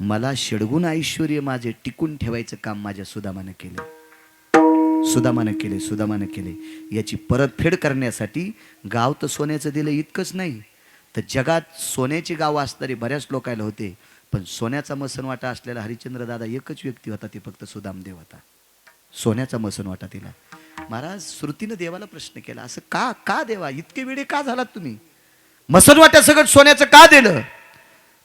मला षडगुण ऐश्वर्य माझे टिकून ठेवायचं काम माझ्या सुदामानं केलं. सुदामानं केले, सुदामानं केले. याची परतफेड करण्यासाठी गाव तर सोन्याचं दिलं इतकंच नाही, तर जगात सोन्याची गावं असणारे बऱ्याच लोकायला होते, पण सोन्याचा मसनवाटा असलेला हरिश्चंद्र दादा एकच व्यक्ती होता, ते फक्त सुदामदेव होता. सोन्याचा मसनवाटा दिला. महाराज, श्रुतीनं देवाला प्रश्न केला, असं का का देवा, इतके वेळे का झालात तुम्ही, मसनवाट्या सगळं सोन्याचं का दिलं.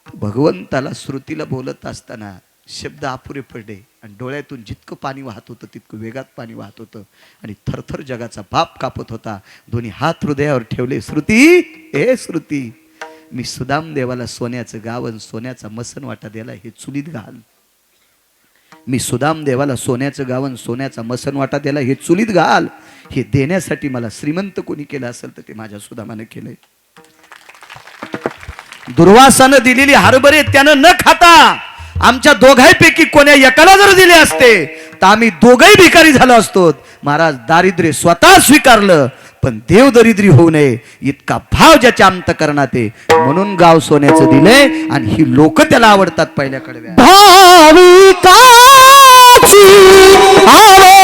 भगवंताला श्रुतीला बोलत असताना शब्द अपुरे पडले आणि डोळ्यातून जितकं पाणी वाहत होतं तितकं वेगात पाणी वाहत होतं आणि थरथर जगाचा बाप कापत होता. दोन्ही हात हृदयावर ठेवले. श्रुती, ए श्रुती, मी सुदाम देवाला सोन्याचं गावन सोन्याचा मसनवाटा दिला, हे चुलीत घाल. मी सुदाम देवाला सोन्याचं गावन सोन्याचा मसनवाटा दिला, हे चुलीत घाल. हे देण्यासाठी मला श्रीमंत कोणी केलं असेल तर ते माझ्या सुदामानं केलंय. दुर्वासानं दिलेली हरभरे त्यानं न खाता आमच्या दोघांपैकी कोण्या एकाला जर दिले असते तर आम्ही दोघंही भिकारी झालो असतो. महाराज, दारिद्र्य स्वतः स्वीकारलं, पण देव दरिद्री होऊ नये इतका भाव ज्याच्या अंतकरणात आहे, म्हणून गाव सोन्याचं दिलंय आणि ही लोक त्याला आवडतात. पहिल्या कडव्या भाविकाची आवडी